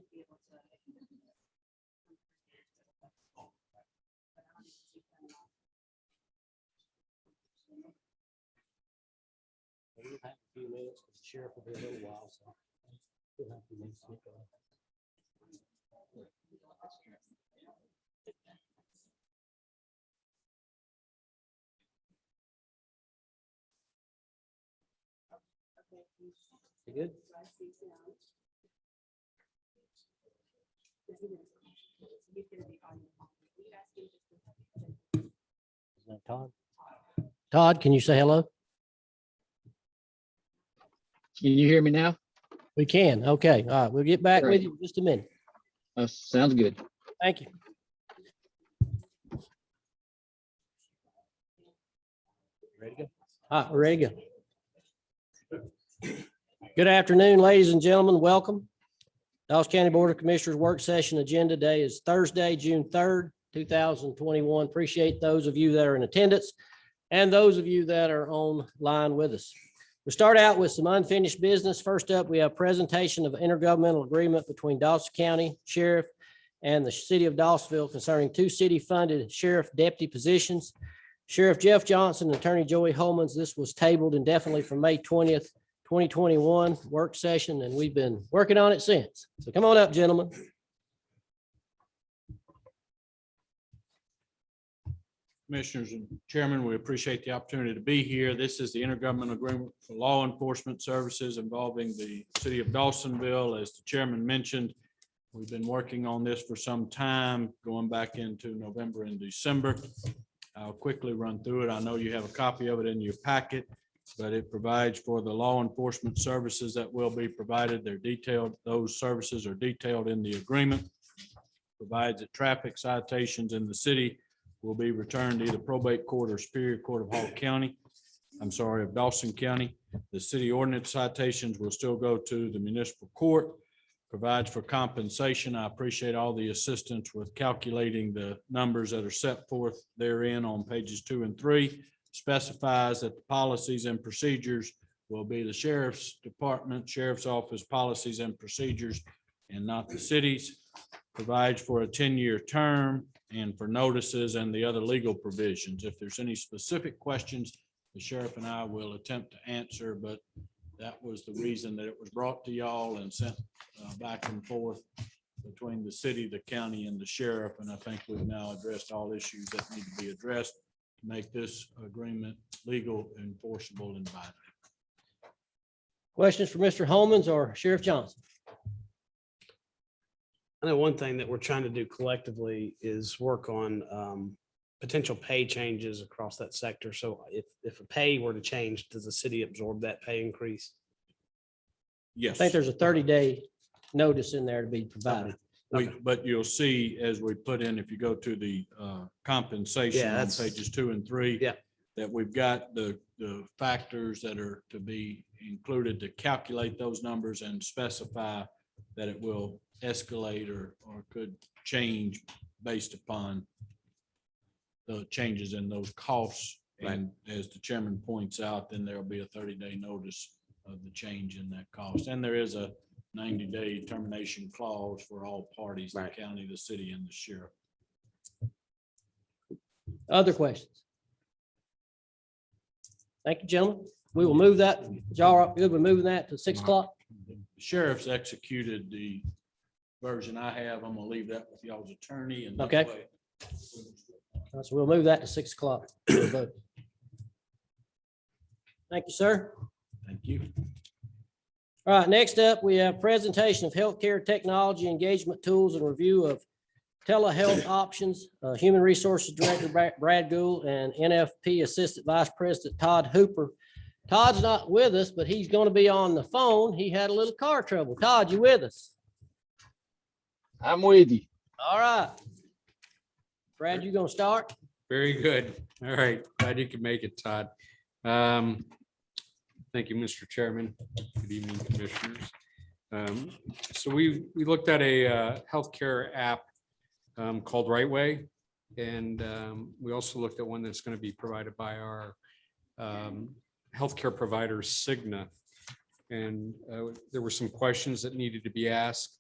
should be able to. We'll have a few minutes, because the sheriff will be a little while, so. we'll have a few minutes to get going. You good? Is that Todd? Todd, can you say hello? Can you hear me now? We can. Okay. All right. We'll get back with Great. you in just a minute. Sounds good. Thank you. Ready to go? All right, we're ready to go. Good afternoon, ladies and gentlemen. Welcome. Dawes County Board of Commissioners work session agenda day is Thursday, June 3rd, 2021. Appreciate those of you that are in attendance and those of you that are online with us. We'll start out with some unfinished business. First up, we have presentation of intergovernmental agreement between Dawes County Sheriff and the City of Dawsonville concerning two city-funded sheriff deputy positions. Sheriff Jeff Johnson and Attorney Joey Holmans. This was tabled indefinitely from May 20th, 2021 work session, and we've been working on it since. So come on up, gentlemen. Commissioners and Chairman, we appreciate the opportunity to be here. This is the intergovernmental agreement for law enforcement services involving the City of Dawsonville. As the Chairman mentioned, we've been working on this for some time, going back into November and December. I'll quickly run through it. I know you have a copy of it in your packet, but it provides for the law enforcement services that will be provided. They're detailed. Those services are detailed in the agreement. Provides that traffic citations in the city will be returned to either probate court or Superior Court of of Dawson County. The city ordinance citations will still go to the municipal court. Provides for compensation. I appreciate all the assistance with calculating the numbers that are set forth therein on pages 2 and 3. Specifies that the policies and procedures will be the sheriff's department, sheriff's office policies and procedures, and not the city's. Provides for a 10-year term and for notices and the other legal provisions. If there's any specific questions, the sheriff and I will attempt to answer, but that was the reason that it was brought to y'all and sent back and forth between the city, the county, and the sheriff. And I think we've now addressed all issues that need to be addressed to make this agreement legal, enforceable, and binding. Questions for Mr. Holmans or Sheriff Johnson? I know one thing that we're trying to do collectively is work on potential pay changes across that sector. So if a pay were to change, does the city absorb that pay increase? I Yes. think there's a 30-day notice in there to be provided. But you'll see as we put in, if you go to the compensation Yeah, on that's- pages 2 and 3. Yeah. That we've got the factors that are to be included to calculate those numbers and specify that it will escalate or could change based upon the changes in those costs. And as the chairman points out, then there'll be a 30-day notice of the change in that cost. And there is a 90-day termination clause for all parties, the Right. county, the city, and the sheriff. Other questions? Thank you, gentlemen. We will move that. Y'all are good with moving that to 6 o'clock? The sheriff's executed the version I have. I'm gonna leave that with y'all's attorney and. that Okay. way- So we'll move that to 6 o'clock. Thank you, sir. Thank you. All right, next up, we have presentation of healthcare technology engagement tools and review of telehealth options. Human Resources Director Brad Gould and NFP Assistant Vice President Todd Hooper. Todd's not with us, but he's going to be on the phone. He had a little car trouble. Todd, you with us? I'm with you. All right. Brad, you going to start? Very good. All right. Glad you could make it, Todd. Thank you, Mr. Chairman. Good evening, commissioners. So we looked at a healthcare app called RightWay. And we also looked at one that's going to be provided by our healthcare provider, Cigna. And there were some questions that needed to be asked.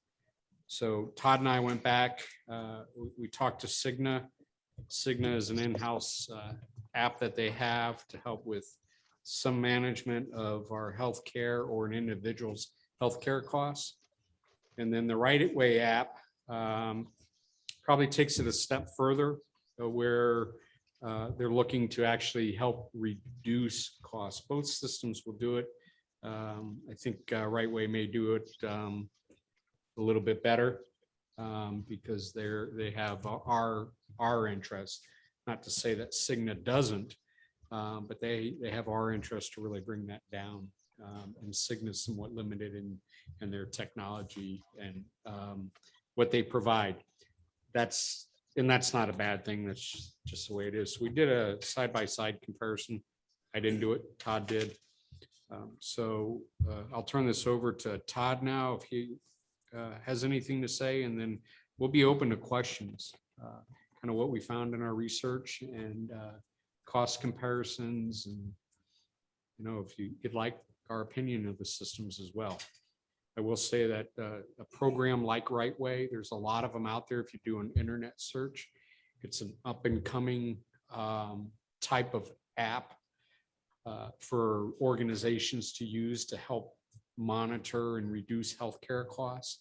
So Todd and I went back, we talked to Cigna. Cigna is an in-house app that they have to help with some management of our healthcare or an individual's healthcare costs. And then the Right Way app probably takes it a step further, where they're looking to actually help reduce costs. Both systems will do it. I think Right Way may do it a little bit better because they have our interest. Not to say that Cigna doesn't, but they have our interest to really bring that down. And Cigna is somewhat limited in their technology and what they provide. That's not a bad thing. That's just the way it is. We did a side-by-side comparison. I didn't do it. Todd did. So I'll turn this over to Todd now if he has anything to say, and then we'll be open to questions. Kind of what we found in our research and cost comparisons, and if you'd like our opinion of the systems as well. I will say that a program like Right Way, there's a lot of them out there. If you do an internet search, it's an up and coming type of app for organizations to use to help monitor and reduce healthcare costs.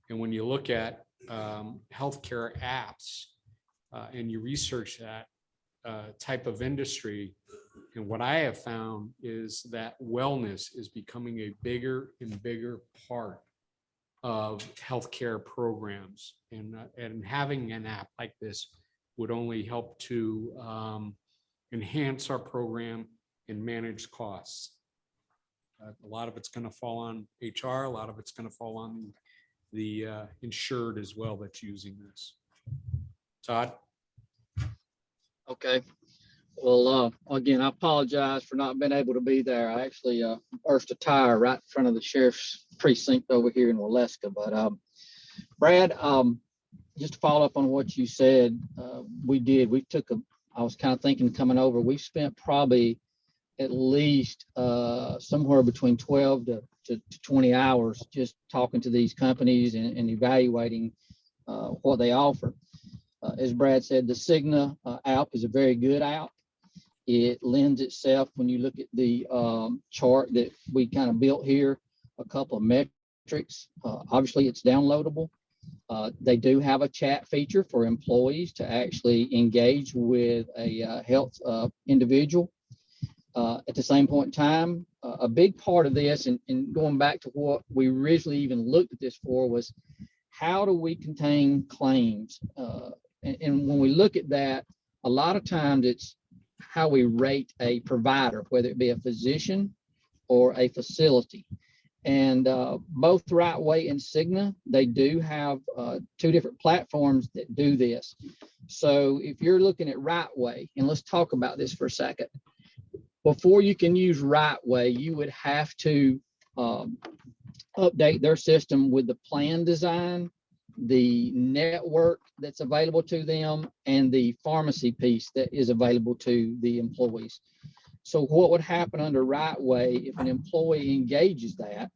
And when you look at healthcare apps and you research that type of industry, and what I have found is that wellness is becoming a bigger and bigger part of healthcare programs, and having an app like this would only help to enhance our program and manage costs. A lot of it's going to fall on HR. A lot of it's going to fall on the insured as well that's using this. Todd? Okay. Well, again, I apologize for not being able to be there. I actually burst a tire right in front of the sheriff's precinct over here in Waleska. But Brad, just to follow up on what you said, I was kind of thinking coming over, we've spent probably at least somewhere between 12 to 20 hours just talking to these companies and evaluating what they offer. As Brad said, the Cigna app is a very good app. It lends itself, when you look at the chart that we kind of built here, a couple of metrics. Obviously, it's downloadable. They do have a chat feature for employees to actually engage with a health individual. At the same point in time, a big part of this, and going back to what we originally even looked at this for, was how do we contain claims? And when we look at that, a lot of times it's how we rate a provider, whether it be a physician or a facility. And both Right Way and Cigna, they do have two different platforms that do this. So if you're looking at Right Way, and let's talk about this for a second. Before you can use Right Way, you would have to update their system with the plan design, the network that's available to them, and the pharmacy piece that is available to the employees. So what would happen under Right Way if an employee engages that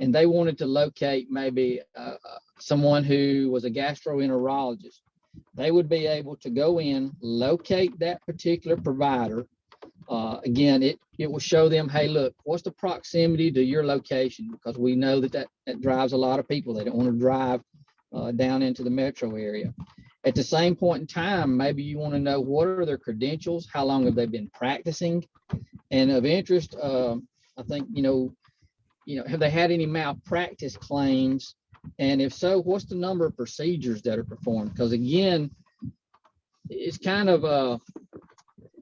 and they wanted to locate maybe someone who was a gastroenterologist? They would be able to go in, locate that particular provider. Again, it will show them, hey, look, what's the proximity to your location? Because we know that drives a lot of people. They don't want to drive down into the metro area. At the same point in time, maybe you want to know what are their credentials, how long have they been practicing, and of interest, I think, have they had any malpractice claims? And if so, what's the number of procedures that are performed? Because again, it's kind of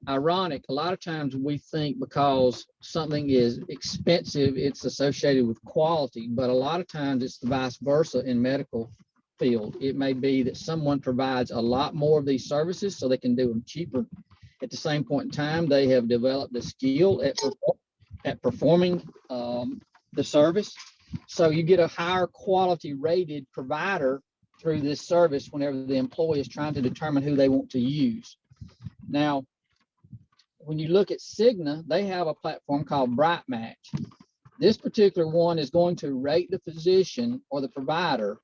ironic. A lot of times we think because something is expensive, it's associated with quality, but a lot of times it's the vice versa in medical field. It may be that someone provides a lot more of these services so they can do them cheaper. At the same point in time, they have developed a skill at performing the service. So you get a higher quality rated provider through this service whenever the employee is trying to determine who they want to use. Now, when you look at Cigna, they have a platform called Bright Match. This particular one is going to rate the physician or the provider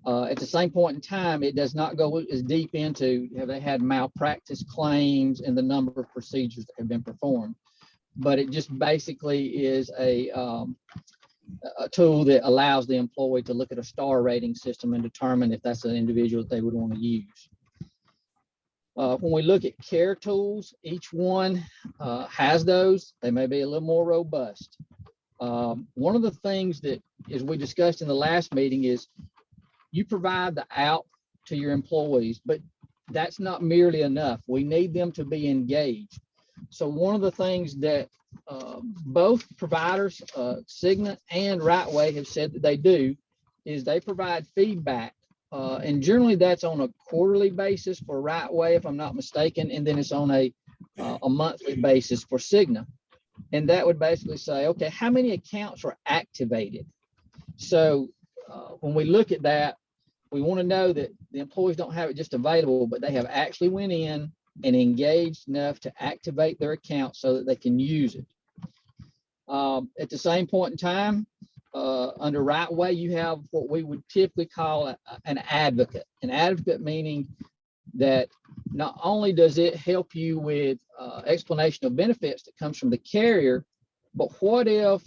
At the same point in time, it does not go as deep into have they had malpractice claims and the number of procedures that have been performed. But it just basically is a tool that allows the employee to look at a star rating system and determine if that's an individual that they would want to use. When we look at care tools, each one has those. They may be a little more robust. One of the things that, as we discussed in the last meeting, is you provide the out to your employees, but that's not merely enough. We need them to be engaged. So one of the things that both providers, Cigna and Rightway, have said that they do is they provide feedback. And generally that's on a quarterly basis for Rightway, if I'm not mistaken, and then it's on a monthly basis for Cigna. And that would basically say, okay, how many accounts are activated? So when we look at that, we want to know that the employees don't have it just available, but they have actually went in and engaged enough to activate their account so that they can use it. At the same point in time, under Rightway, you have what we would typically call an advocate. An advocate meaning that not only does it help you with explanation of benefits that comes from the carrier, but what if,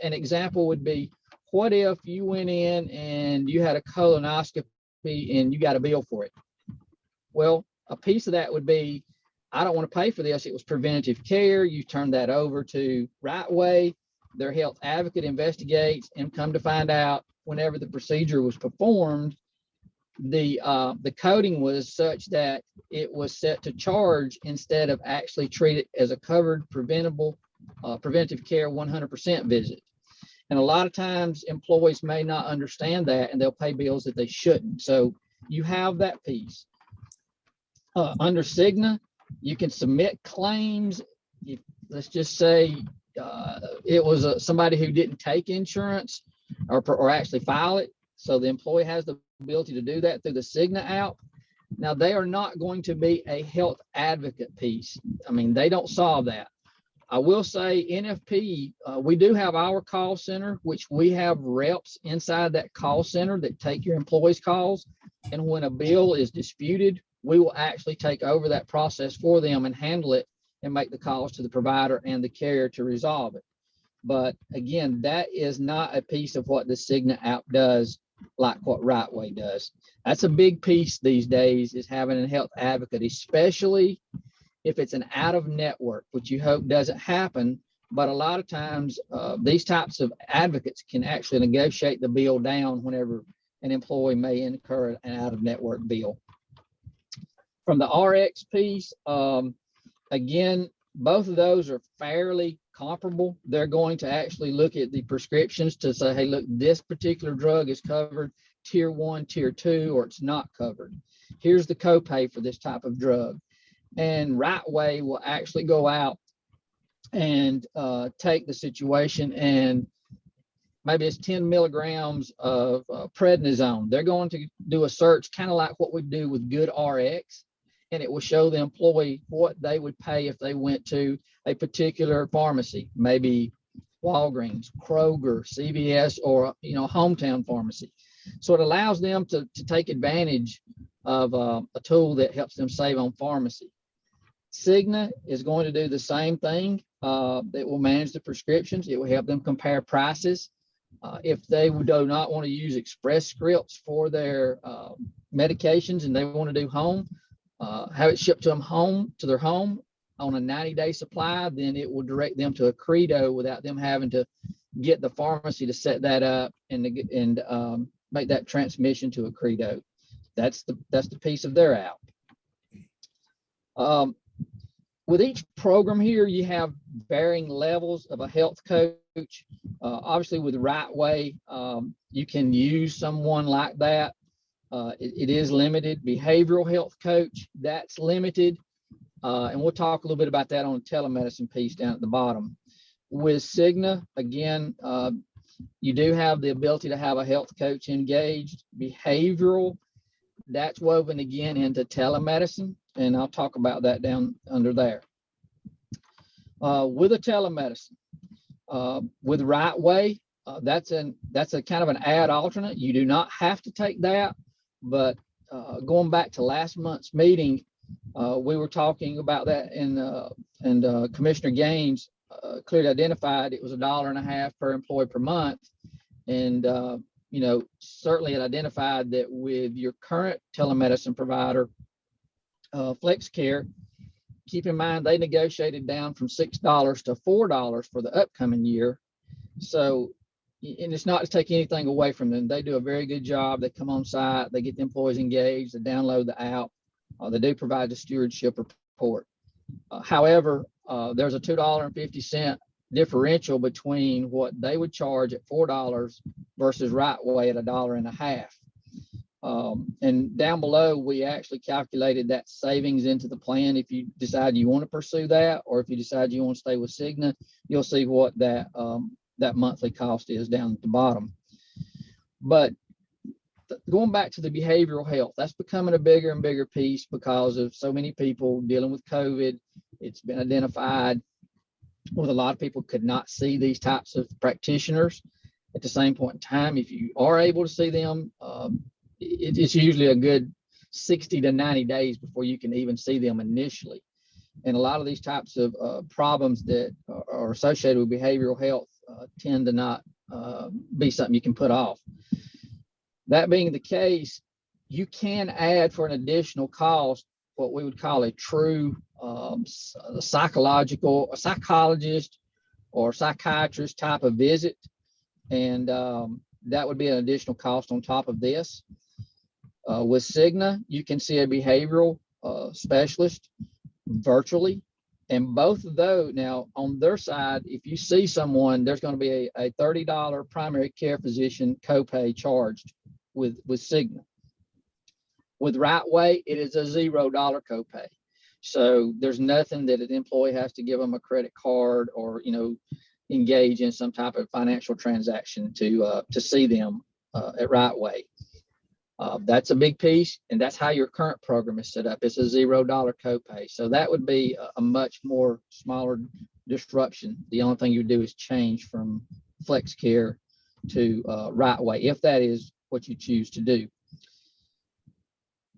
an example would be, what if you went in and you had a colonoscopy and you got a bill for it? Well, a piece of that would be, I don't want to pay for this. It was preventative care. You turn that over to Rightway. Their health advocate investigates and come to find out whenever the procedure was performed, the coding was such that it was set to charge instead of actually treated as a covered preventive care 100% visit. And a lot of times employees may not understand that and they'll pay bills that they shouldn't. So you have that piece. Under Cigna, you can submit claims. Let's just say it was somebody who didn't take insurance or actually file it. So the employee has the ability to do that through the Cigna app. Now, they are not going to be a health advocate piece. I mean, they don't solve that. I will say NFP, we do have our call center, which we have reps inside that call center that take your employees' calls. And when a bill is disputed, we will actually take over that process for them and handle it and make the calls to the provider and the carrier to resolve it. But again, that is not a piece of what the Cigna app does like what Rightway does. That's a big piece these days, is having a health advocate, especially if it's an out of network, which you hope doesn't happen. But a lot of times these types of advocates can actually negotiate the bill down whenever an employee may incur an out of network bill. From the RX piece, again, both of those are fairly comparable. They're going to actually look at the prescriptions to say, hey, look, this particular drug is covered tier 1, tier 2, or it's not covered. Here's the copay for this type of drug. And Rightway will actually go out and take the situation, and maybe it's 10 milligrams of prednisone. They're going to do a search kind of like what we do with Good RX, and it will show the employee what they would pay if they went to a particular pharmacy, maybe Walgreens, Kroger, CVS, or hometown pharmacy. So it allows them to take advantage of a tool that helps them save on pharmacy. Cigna is going to do the same thing. It will manage the prescriptions. It will help them compare prices. If they do not want to use Express Scripts for their medications and they want to do home, have it shipped to them to their home on a 90-day supply, then it will direct them to Accredo without them having to get the pharmacy to set that up and make that transmission to Accredo. That's the piece of their app. With each program here, you have varying levels of a health coach. Obviously, with Rightway, you can use someone like that. It is limited. Behavioral health coach, that's limited. And we'll talk a little bit about that on the telemedicine piece down at the bottom. With Cigna, again, you do have the ability to have a health coach engaged. Behavioral, that's woven again into telemedicine, and I'll talk about that down under there. With a telemedicine, with Rightway, That's a kind of an ad alternate. You do not have to take that, but going back to last month's meeting, we were talking about that and Commissioner Gaines clearly identified it was $1.50 per employee per month. And, certainly it identified that with your current telemedicine provider, FlexCare, keep in mind, they negotiated down from $6 to $4 for the upcoming year. So, and it's not to take anything away from them. They do a very good job. They come on site, they get the employees engaged, they download the app. They do provide the stewardship report. However, there's a $2.50 differential between what they would charge at $4 versus Rightway at $1.50. And down below, we actually calculated that savings into the plan. If you decide you want to pursue that, or if you decide you want to stay with Cigna, you'll see what that monthly cost is down at the bottom. But going back to the behavioral health, that's becoming a bigger and bigger piece because of so many people dealing with COVID. It's been identified with a lot of people could not see these types of practitioners. At the same point in time, if you are able to see them, it's usually a good 60 to 90 days before you can even see them initially. And a lot of these types of problems that are associated with behavioral health tend to not be something you can put off. That being the case, you can add for an additional cost what we would call a true psychologist or psychiatrist type of visit. And that would be an additional cost on top of this. With Cigna, you can see a behavioral specialist virtually. And both of those, now on their side, if you see someone, there's going to be a $30 primary care physician copay charged with Cigna. With Rightway, it is a $0 copay. So there's nothing that an employee has to give them a credit card or, engage in some type of financial transaction to see them at Rightway. That's a big piece, and that's how your current program is set up. It's a $0 copay. So that would be a much more smaller disruption. The only thing you do is change from FlexCare to Rightway, if that is what you choose to do.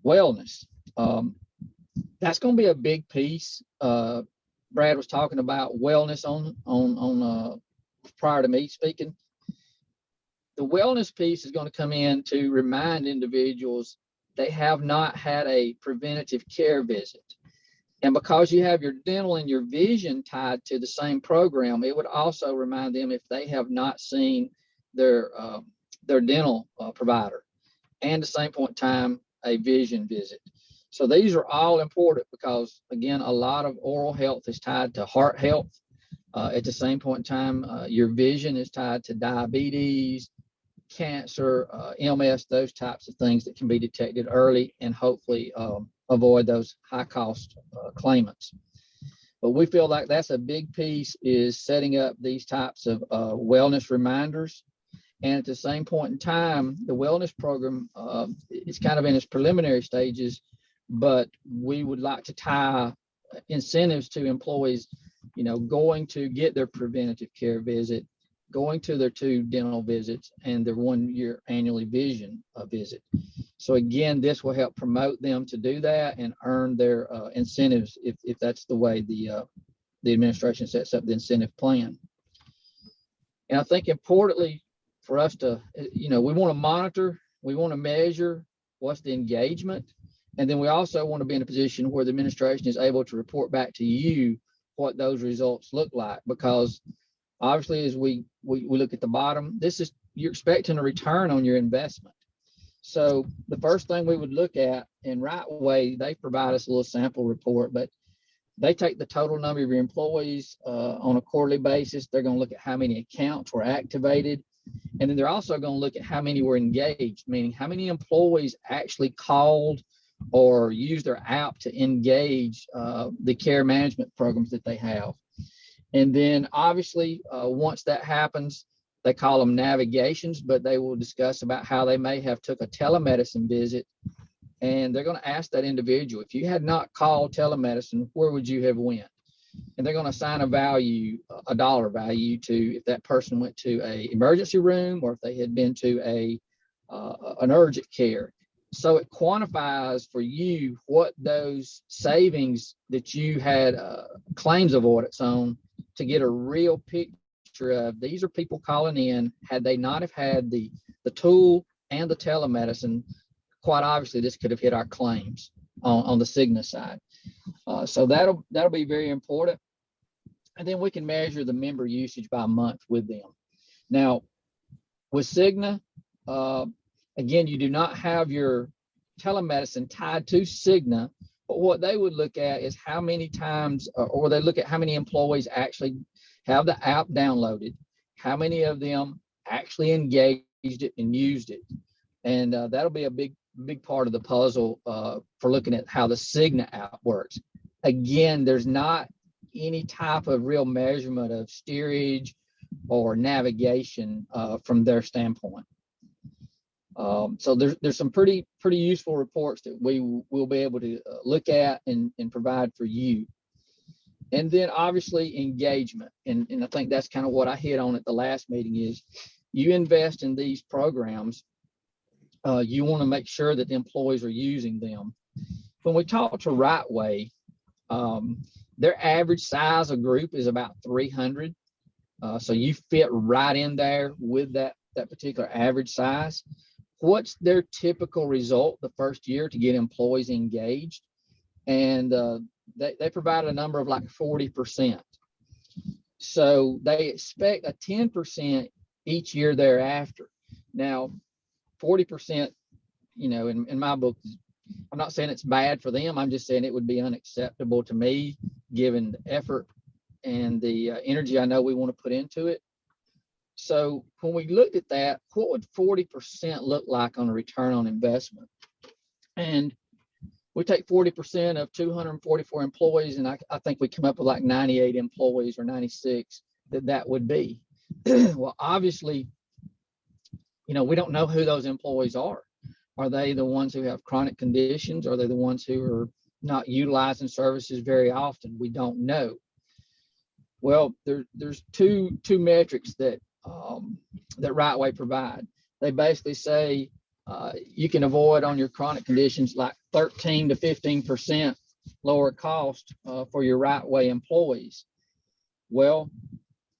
Wellness. That's going to be a big piece. Brad was talking about wellness on prior to me speaking. The wellness piece is going to come in to remind individuals they have not had a preventative care visit. And because you have your dental and your vision tied to the same program, it would also remind them if they have not seen their dental provider, and at the same point in time, a vision visit. So these are all important because, again, a lot of oral health is tied to heart health. At the same point in time, your vision is tied to diabetes, cancer, MS, those types of things that can be detected early and hopefully avoid those high cost claimants. But we feel like that's a big piece, is setting up these types of wellness reminders. And at the same point in time, the wellness program is kind of in its preliminary stages, but we would like to tie incentives to employees, going to get their preventative care visit, going to their 2 dental visits, and their 1-year annually vision visit. So again, this will help promote them to do that and earn their incentives if that's the way the administration sets up the incentive plan. And I think importantly for us to, we want to monitor, we want to measure what's the engagement. And then we also want to be in a position where the administration is able to report back to you what those results look like, because obviously as we look at the bottom, you're expecting a return on your investment. So the first thing we would look at in Rightway, they provide us a little sample report, but they take the total number of your employees on a quarterly basis. They're going to look at how many accounts were activated. And then they're also going to look at how many were engaged, meaning how many employees actually called or use their app to engage the care management programs that they have. And then obviously, once that happens, they call them navigations, but they will discuss about how they may have took a telemedicine visit. And they're going to ask that individual, if you had not called telemedicine, where would you have went? and they're going to assign a value, a dollar value to if that person went to a emergency room or if they had been to an urgent care. So it quantifies for you what those savings that you had claims avoidance on, to get a real picture of these are people calling in. Had they not have had the tool and the telemedicine, quite obviously this could have hit our claims on the Cigna side. So that'll be very important. And then we can measure the member usage by month with them. Now, with Cigna, again, you do not have your telemedicine tied to Cigna, but what they would look at is how many times, or they look at how many employees actually have the app downloaded, how many of them actually engaged it and used it. And that'll be a big part of the puzzle for looking at how the Cigna app works. Again, there's not any type of real measurement of steerage or navigation from their standpoint. So there's some pretty useful reports that we will be able to look at and provide for you. And then obviously engagement. And I think that's kind of what I hit on at the last meeting is you invest in these programs, you want to make sure that the employees are using them. When we talk to Rightway, their average size of group is about 300. So you fit right in there with that particular average size. What's their typical result the first year to get employees engaged? And they provide a number of like 40%. So they expect a 10% each year thereafter. Now, 40%, in my book, I'm not saying it's bad for them. I'm just saying it would be unacceptable to me, given the effort and the energy I know we want to put into it. So when we looked at that, what would 40% look like on a return on investment? And we take 40% of 244 employees, and I think we come up with like 98 employees or 96 that would be. Well, obviously, we don't know who those employees are. Are they the ones who have chronic conditions? Are they the ones who are not utilizing services very often? We don't know. Well, there's two metrics that Rightway provide. They basically say you can avoid on your chronic conditions like 13 to 15% lower cost for your Rightway employees. Well,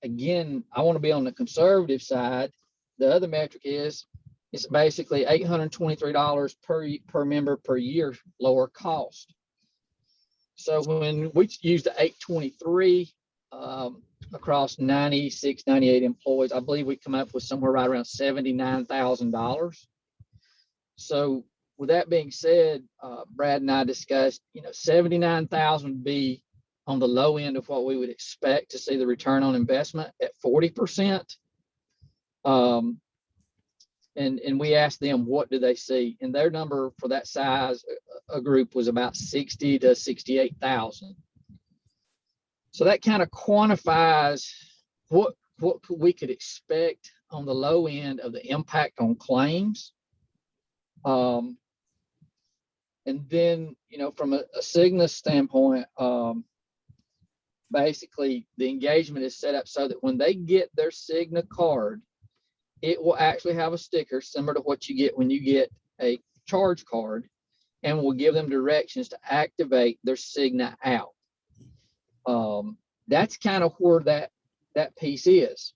again, I want to be on the conservative side. The other metric is it's basically $823 per member per year lower cost. So when we use the 823 across 96, 98 employees, I believe we come up with somewhere right around $79,000. So with that being said, Brad and I discussed, 79,000 would be on the low end of what we would expect to see the return on investment at 40%. And we asked them, what do they see? And their number for that size, a group was about 60 to 68,000. So that kind of quantifies what we could expect on the low end of the impact on claims. And then, from a Cigna standpoint, basically the engagement is set up so that when they get their Cigna card, it will actually have a sticker similar to what you get when you get a charge card, and will give them directions to activate their Cigna app. That's kind of where that piece is.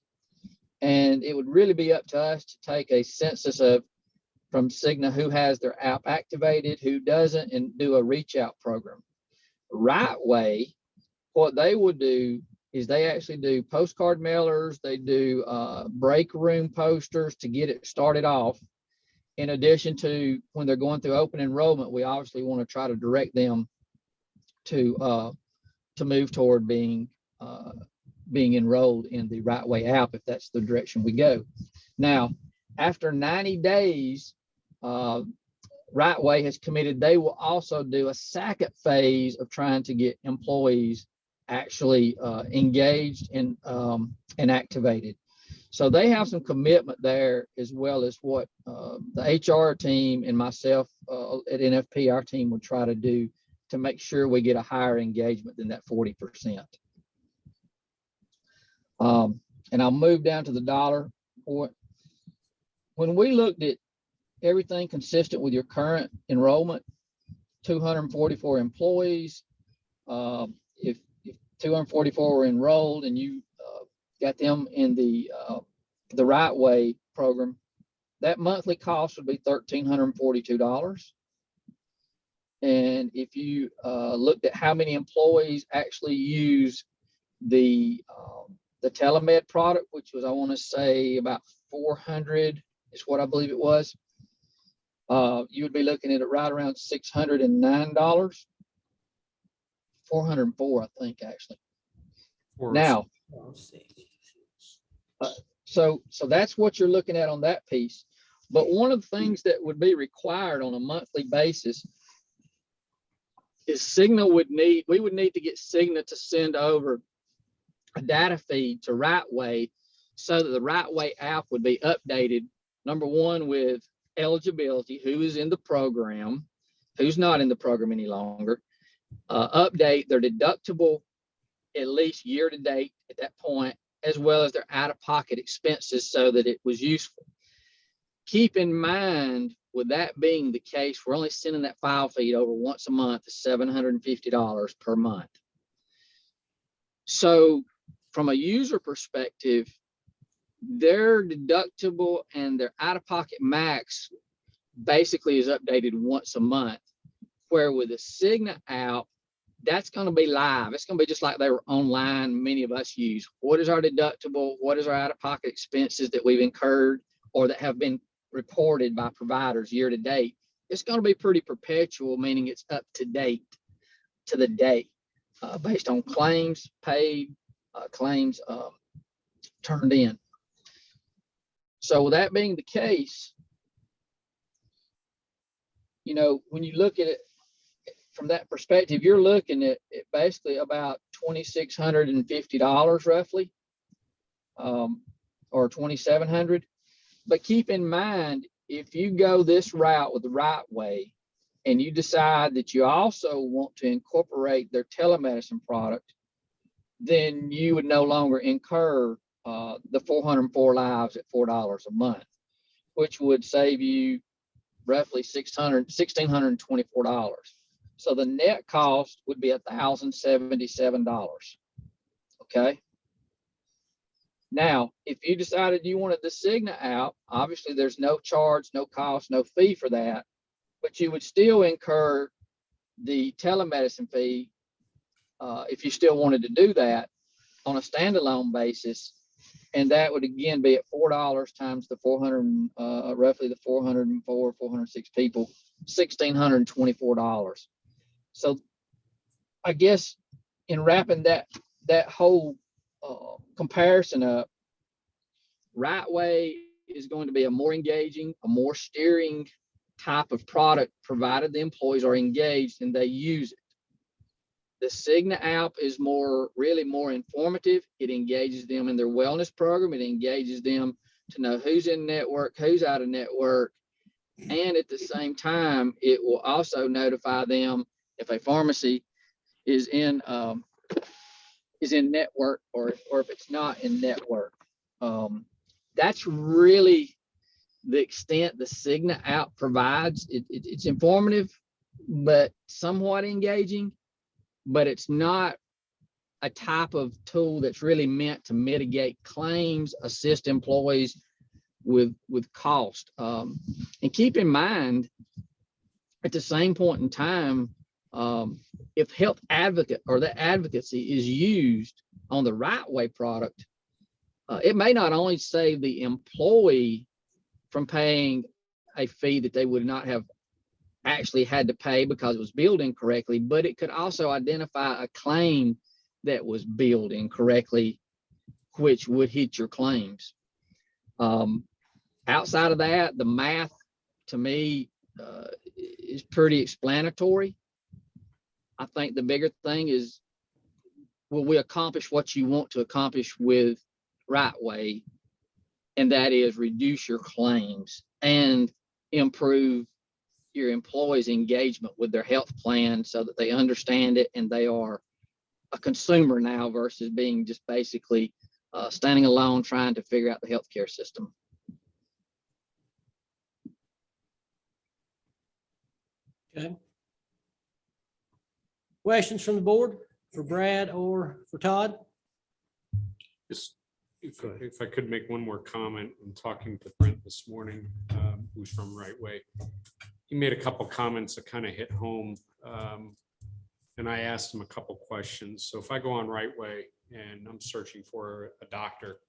And it would really be up to us to take a census from Cigna who has their app activated, who doesn't, and do a reach out program. Rightway, what they would do is they actually do postcard mailers, they do break room posters to get it started off. In addition to when they're going through open enrollment, we obviously want to try to direct them to move toward being enrolled in the Rightway app if that's the direction we go. Now, after 90 days, Rightway has committed they will also do a second phase of trying to get employees actually engaged and activated. So they have some commitment there, as well as what the HR team and myself at NFP, our team, would try to do to make sure we get a higher engagement than that 40%. And I'll move down to the dollar point. When we looked at everything consistent with your current enrollment, 244 employees, if 244 were enrolled and you got them in the Right Way program, that monthly cost would be $1,342. And if you looked at how many employees actually use the Telemed product, which was, I want to say, about 400 is what I believe it was, you would be looking at it right around $609. 404, I think, actually. Or- Now, so that's what you're looking at on that piece. But one of the things that would be required on a monthly basis is we would need to get Cigna to send over a data feed to Right Way so that the Right Way app would be updated, number one, with eligibility, who is in the program, who's not in the program any longer, update their deductible at least year to date at that point, as well as their out-of-pocket expenses so that it was useful. Keep in mind, with that being the case, we're only sending that file feed over once a month, $750 per month. So from a user perspective, their deductible and their out-of-pocket max basically is updated once a month, where with the Cigna app, that's going to be live. It's going to be just like they were online. Many of us use. What is our deductible? What is our out-of-pocket expenses that we've incurred or that have been reported by providers year to date? It's going to be pretty perpetual, meaning it's up to date to the day, based on claims paid, claims turned in. So with that being the case, you know, when you look at it from that perspective, you're looking at basically about $2,650 roughly, or $2,700. But keep in mind, if you go this route with the Right Way and you decide that you also want to incorporate their telemedicine product, then you would no longer incur the 404 lives at $4 a month, which would save you roughly $1,624. So the net cost would be $1,077. Okay. Now, if you decided you wanted the Cigna app, obviously there's no charge, no cost, no fee for that, but you would still incur the telemedicine fee if you still wanted to do that on a standalone basis. And that would again be at $4 times the 400, roughly the 404, 406 people, $1,624. So I guess in wrapping that whole comparison up, Right Way is going to be a more engaging, a more steering type of product, provided the employees are engaged and they use it. The Cigna app is really more informative. It engages them in their wellness program. It engages them to know who's in network, who's out of network. And at the same time, it will also notify them if a pharmacy is in network or if it's not in network. That's really the extent the Cigna app provides. It's informative, but somewhat engaging, but it's not a type of tool that's really meant to mitigate claims, assist employees with cost. And keep in mind, at the same point in time, if health advocate or the advocacy is used on the Right Way product, it may not only save the employee from paying a fee that they would not have actually had to pay because it was billed incorrectly, but it could also identify a claim that was billed incorrectly, which would hit your claims. Outside of that, the math to me is pretty explanatory. I think the bigger thing is, will we accomplish what you want to accomplish with Right Way? And that is reduce your claims and improve your employees' engagement with their health plan so that they understand it and they are a consumer now versus being just basically standing alone trying to figure out the healthcare system. Okay. Questions from the board for Brad or for Todd? Just if I could make one more comment, in talking to Brent this morning, who's from Right Way. He made a couple comments that kind of hit home. And I asked him a couple questions. So if I go on Right Way and I'm searching for a doctor,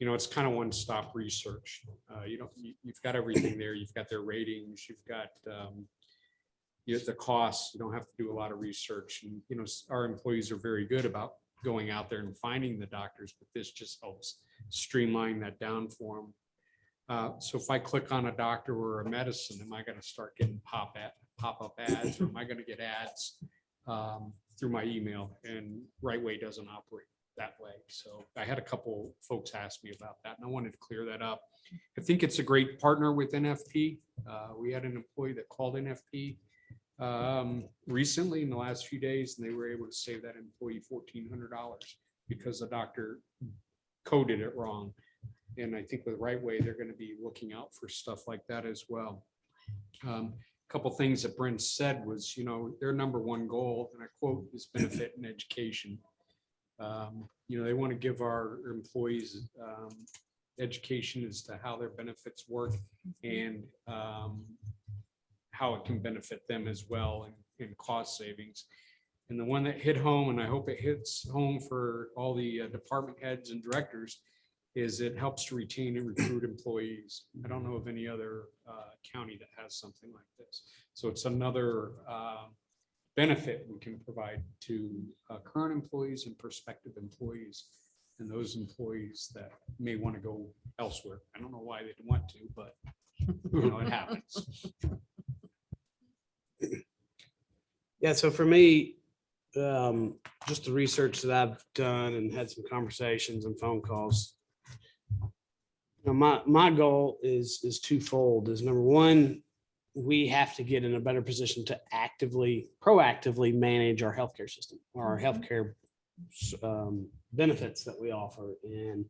it's kind of one-stop research. You've got everything there. You've got their ratings, you've got the costs. You don't have to do a lot of research. And, our employees are very good about going out there and finding the doctors, but this just helps streamline that down for them. So if I click on a doctor or a medicine, am I going to start getting pop-up ads, or am I going to get ads through my email? And Right Way doesn't operate that way. So I had a couple folks ask me about that, and I wanted to clear that up. I think it's a great partner with NFP. We had an employee that called NFP recently in the last few days, and they were able to save that employee $1,400 because the doctor coded it wrong. And I think with Right Way, they're going to be looking out for stuff like that as well. A couple things that Brent said was, their number one goal, and I quote, is benefit and education. They want to give our employees education as to how their benefits work and how it can benefit them as well in cost savings. And the one that hit home, and I hope it hits home for all the department heads and directors, is it helps to retain and recruit employees. I don't know of any other county that has something like this. So it's another benefit we can provide to current employees and prospective employees, and those employees that may want to go elsewhere. I don't know why they want to, but it happens. Yeah, so for me, just the research that I've done and had some conversations and phone calls, my goal is twofold. Is number one, we have to get in a better position to proactively manage our healthcare system, or our healthcare benefits that we offer. And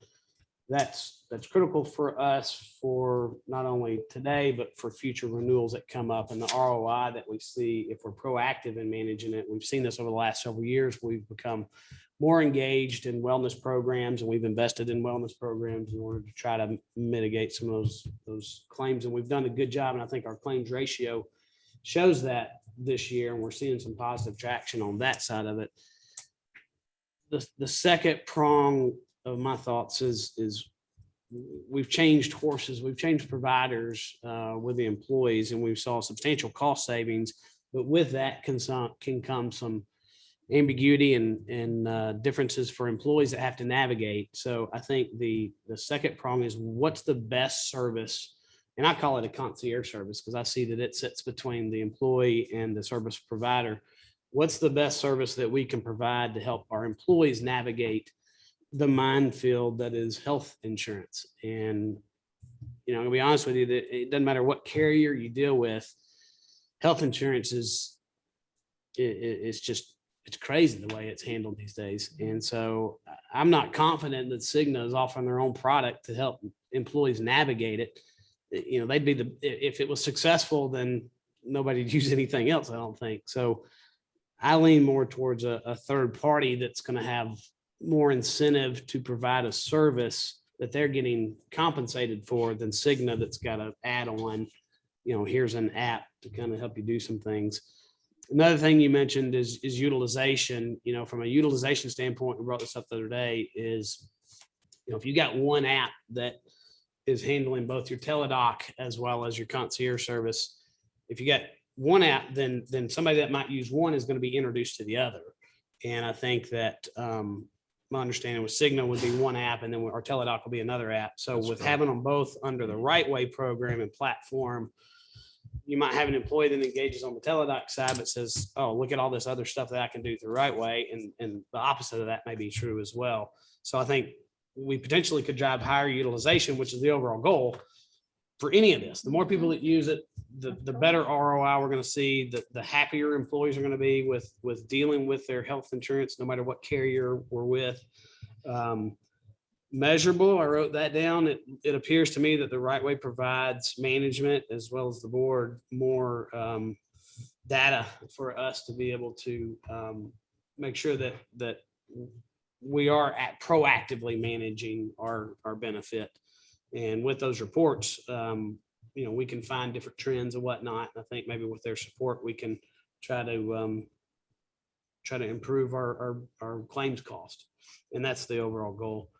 that's critical for us, for not only today, but for future renewals that come up, and the ROI that we see if we're proactive in managing it. We've seen this over the last several years. We've become more engaged in wellness programs, and we've invested in wellness programs in order to try to mitigate some of those claims. And we've done a good job. And I think our claims ratio shows that this year, and we're seeing some positive traction on that side of it. The second prong of my thoughts is we've changed horses, we've changed providers with the employees, and we saw substantial cost savings. But with that can come some ambiguity and differences for employees that have to navigate. So I think the second prong is, what's the best service? And I call it a concierge service because I see that it sits between the employee and the service provider. What's the best service that we can provide to help our employees navigate the minefield that is health insurance? And, to be honest with you, that it doesn't matter what carrier you deal with, health insurance it's crazy the way it's handled these days. And so I'm not confident that Cigna is offering their own product to help employees navigate it. They'd be if it was successful, then nobody'd use anything else, I don't think. So I lean more towards a third party that's going to have more incentive to provide a service that they're getting compensated for than Cigna that's got an add-on, here's an app to kind of help you do some things. Another thing you mentioned is utilization. From a utilization standpoint, we brought this up the other day, is, if you got one app that is handling both your teledoc as well as your concierge service, if you got one app, then somebody that might use one is going to be introduced to the other. And I think that my understanding with Cigna would be one app, and then our teledoc will be another app. So with having them both under the Right Way program and platform, you might have an employee that engages on the teledoc side but says, oh, look at all this other stuff that I can do through Right Way. And the opposite of that may be true as well. So I think we potentially could drive higher utilization, which is the overall goal for any of this. The more people that use it, the better ROI we're going to see, the happier employees are going to be with dealing with their health insurance, no matter what carrier we're with. measurable. I wrote that down. It appears to me that the right way provides management as well as the board more data for us to be able to make sure that we are proactively managing our benefit. And with those reports, we can find different trends and whatnot. I think maybe with their support, we can try to improve our claims cost. And that's the overall goal.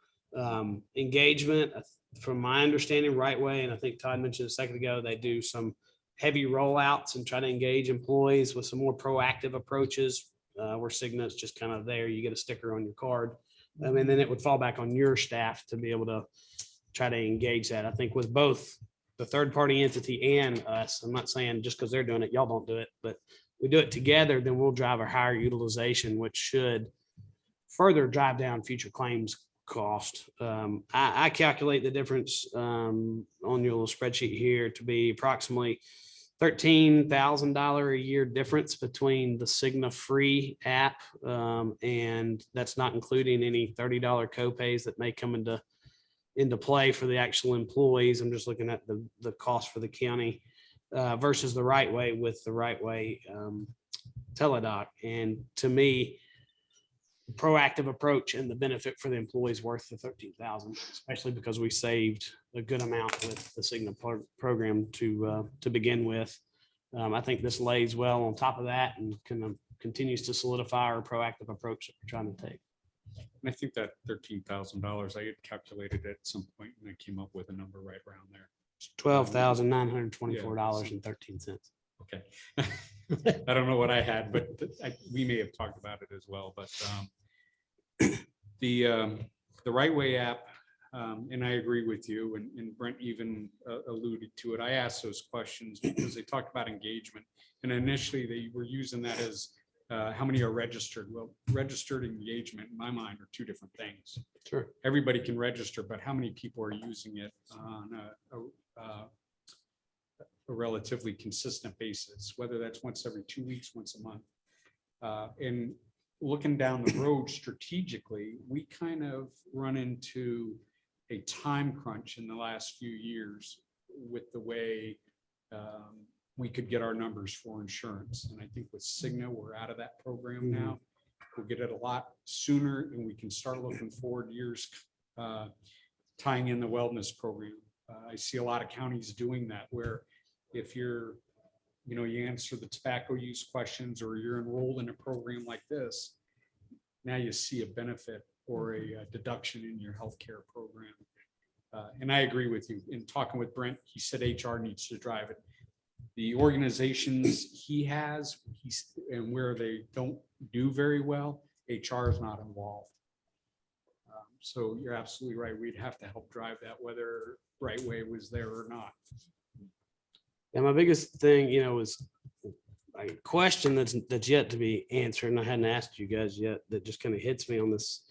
Engagement, from my understanding, Right Way, and I think Todd mentioned a second ago, they do some heavy rollouts and try to engage employees with some more proactive approaches, where Cigna's just kind of there. You get a sticker on your card. And then it would fall back on your staff to be able to try to engage that. I think with both the third party entity and us, I'm not saying just because they're doing it, y'all don't do it, but we do it together, then we'll drive a higher utilization, which should further drive down future claims cost. I calculate the difference on your little spreadsheet here to be approximately $13,000 a year difference between the Cigna free app, and that's not including any $30 copays that may come into play for the actual employees. I'm just looking at the cost for the county versus the Right Way with the Right Way Teladoc. And to me, proactive approach and the benefit for the employees worth the 13,000, especially because we saved a good amount with the Cigna program to begin with. I think this lays well on top of that and continues to solidify our proactive approach that we're trying to take. And I think that $13,000, I had calculated at some point and I came up with a number right around there. $12,924.13. Okay. I don't know what I had, but we may have talked about it as well, but the Right Way app, and I agree with you, and Brent even alluded to it. I asked those questions because they talked about engagement, and initially they were using that as how many are registered. Well, registered engagement in my mind are two different things. Sure. Everybody can register, but how many people are using it on a relatively consistent basis, whether that's once every 2 weeks, once a month. And looking down the road strategically, we kind of run into a time crunch in the last few years with the way we could get our numbers for insurance. And I think with Cigna, we're out of that program now. We'll get it a lot sooner and we can start looking forward years, tying in the wellness program. I see a lot of counties doing that where if you answer the tobacco use questions or you're enrolled in a program like this, now you see a benefit or a deduction in your healthcare program. And I agree with you. In talking with Brent, he said HR needs to drive it. The organizations he has, and where they don't do very well, HR is not involved. So you're absolutely right. We'd have to help drive that, whether Right Way was there or not. And my biggest thing, is a question that's yet to be answered, and I hadn't asked you guys yet, that just kind of hits me on this,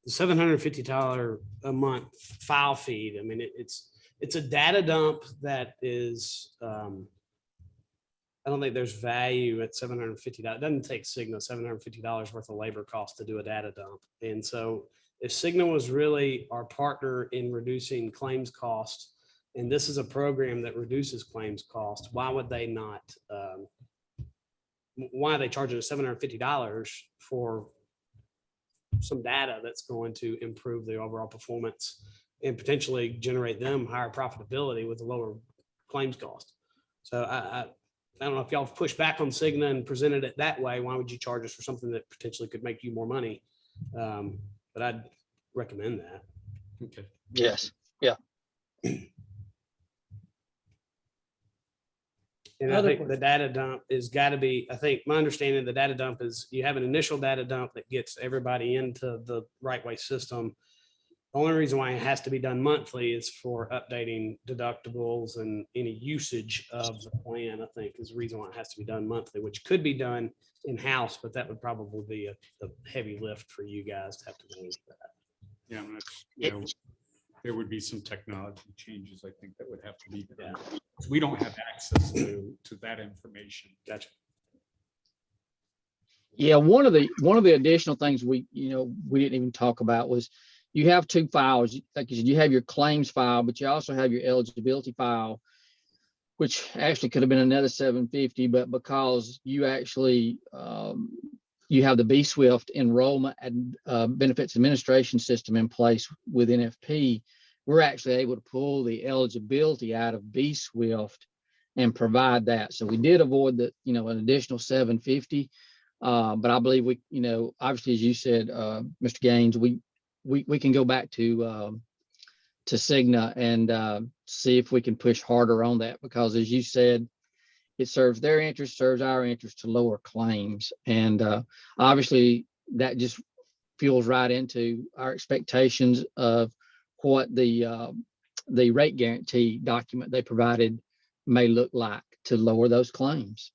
the $750 a month file feed. I mean, it's a data dump that is, I don't think there's value at $750. It doesn't take Cigna $750 worth of labor cost to do a data dump. And so if Cigna was really our partner in reducing claims costs, and this is a program that reduces claims cost, why would they not? Why are they charging us $750 for some data that's going to improve the overall performance and potentially generate them higher profitability with a lower claims cost? So I don't know if y'all have pushed back on Cigna and presented it that way. Why would you charge us for something that potentially could make you more money? But I'd recommend that. Okay. Yes. Yeah. And I think the data dump is got to be, I think my understanding of the data dump is you have an initial data dump that gets everybody into the Right Way system. The only reason why it has to be done monthly is for updating deductibles and any usage of the plan, I think is the reason why it has to be done monthly, which could be done in-house, but that would probably be a heavy lift for you guys to have to manage that. Yeah, and there would be some technology changes, I think, that would have to be done. We don't have access to that information. Gotcha. Yeah, one of the additional things we didn't even talk about was you have two files. Like you said, you have your claims file, but you also have your eligibility file, which actually could have been another 750, but because you actually, you have the B-Swift enrollment and benefits administration system in place with NFP, we're actually able to pull the eligibility out of B-Swift and provide that. So we did avoid the, an additional 750. But I believe we, obviously, as you said, Mr. Gaines, we can go back to Cigna and see if we can push harder on that, because as you said, it serves their interest, serves our interest to lower claims. And obviously that just fuels right into our expectations of what the rate guarantee document they provided may look like to lower those claims.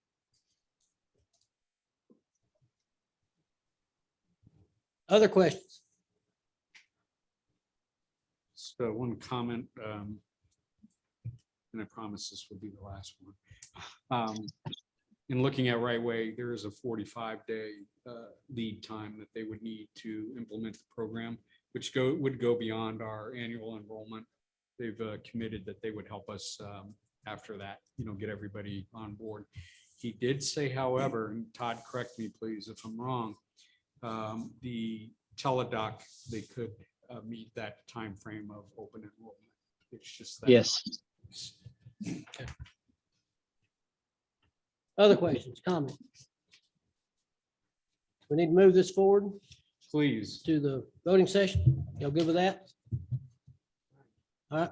Other questions? So one comment, and I promise this will be the last one. In looking at Right Way, there is a 45-day lead time that they would need to implement the program, which would go beyond our annual enrollment. They've committed that they would help us after that, get everybody on board. He did say, however, and Todd, correct me please if I'm wrong, the teledoc, they could meet that time frame of open enrollment. It's just that. Yes. Other questions, comments? We need to move this forward Please. to the voting session. Y'all good with that? All right.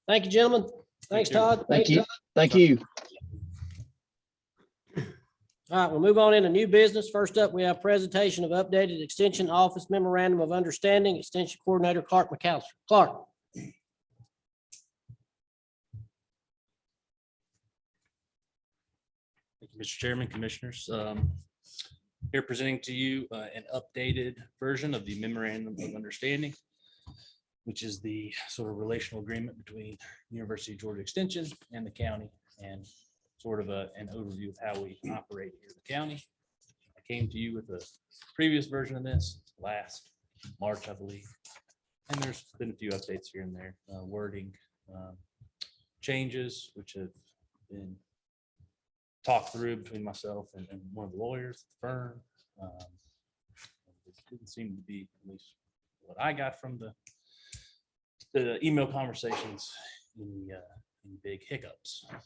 Thank you, gentlemen. Thanks, you. Todd. Thank you. Thank you. All right, we'll move on into new business. First up, we have presentation of updated Extension Office Memorandum of Understanding, Extension Coordinator Clark McAllister. Clark. Thank you, Mr. Chairman, Commissioners. Here presenting to you an updated version of the Memorandum of Understanding, which is the sort of relational agreement between University of Georgia Extension and the county, and sort of an overview of how we operate here in the county. I came to you with a previous version of this last March, I believe. And there's been a few updates here and there, wording changes, which have been talked through between myself and one of the lawyers at the firm. It didn't seem to be, at least what I got from the email conversations, any big hiccups. So,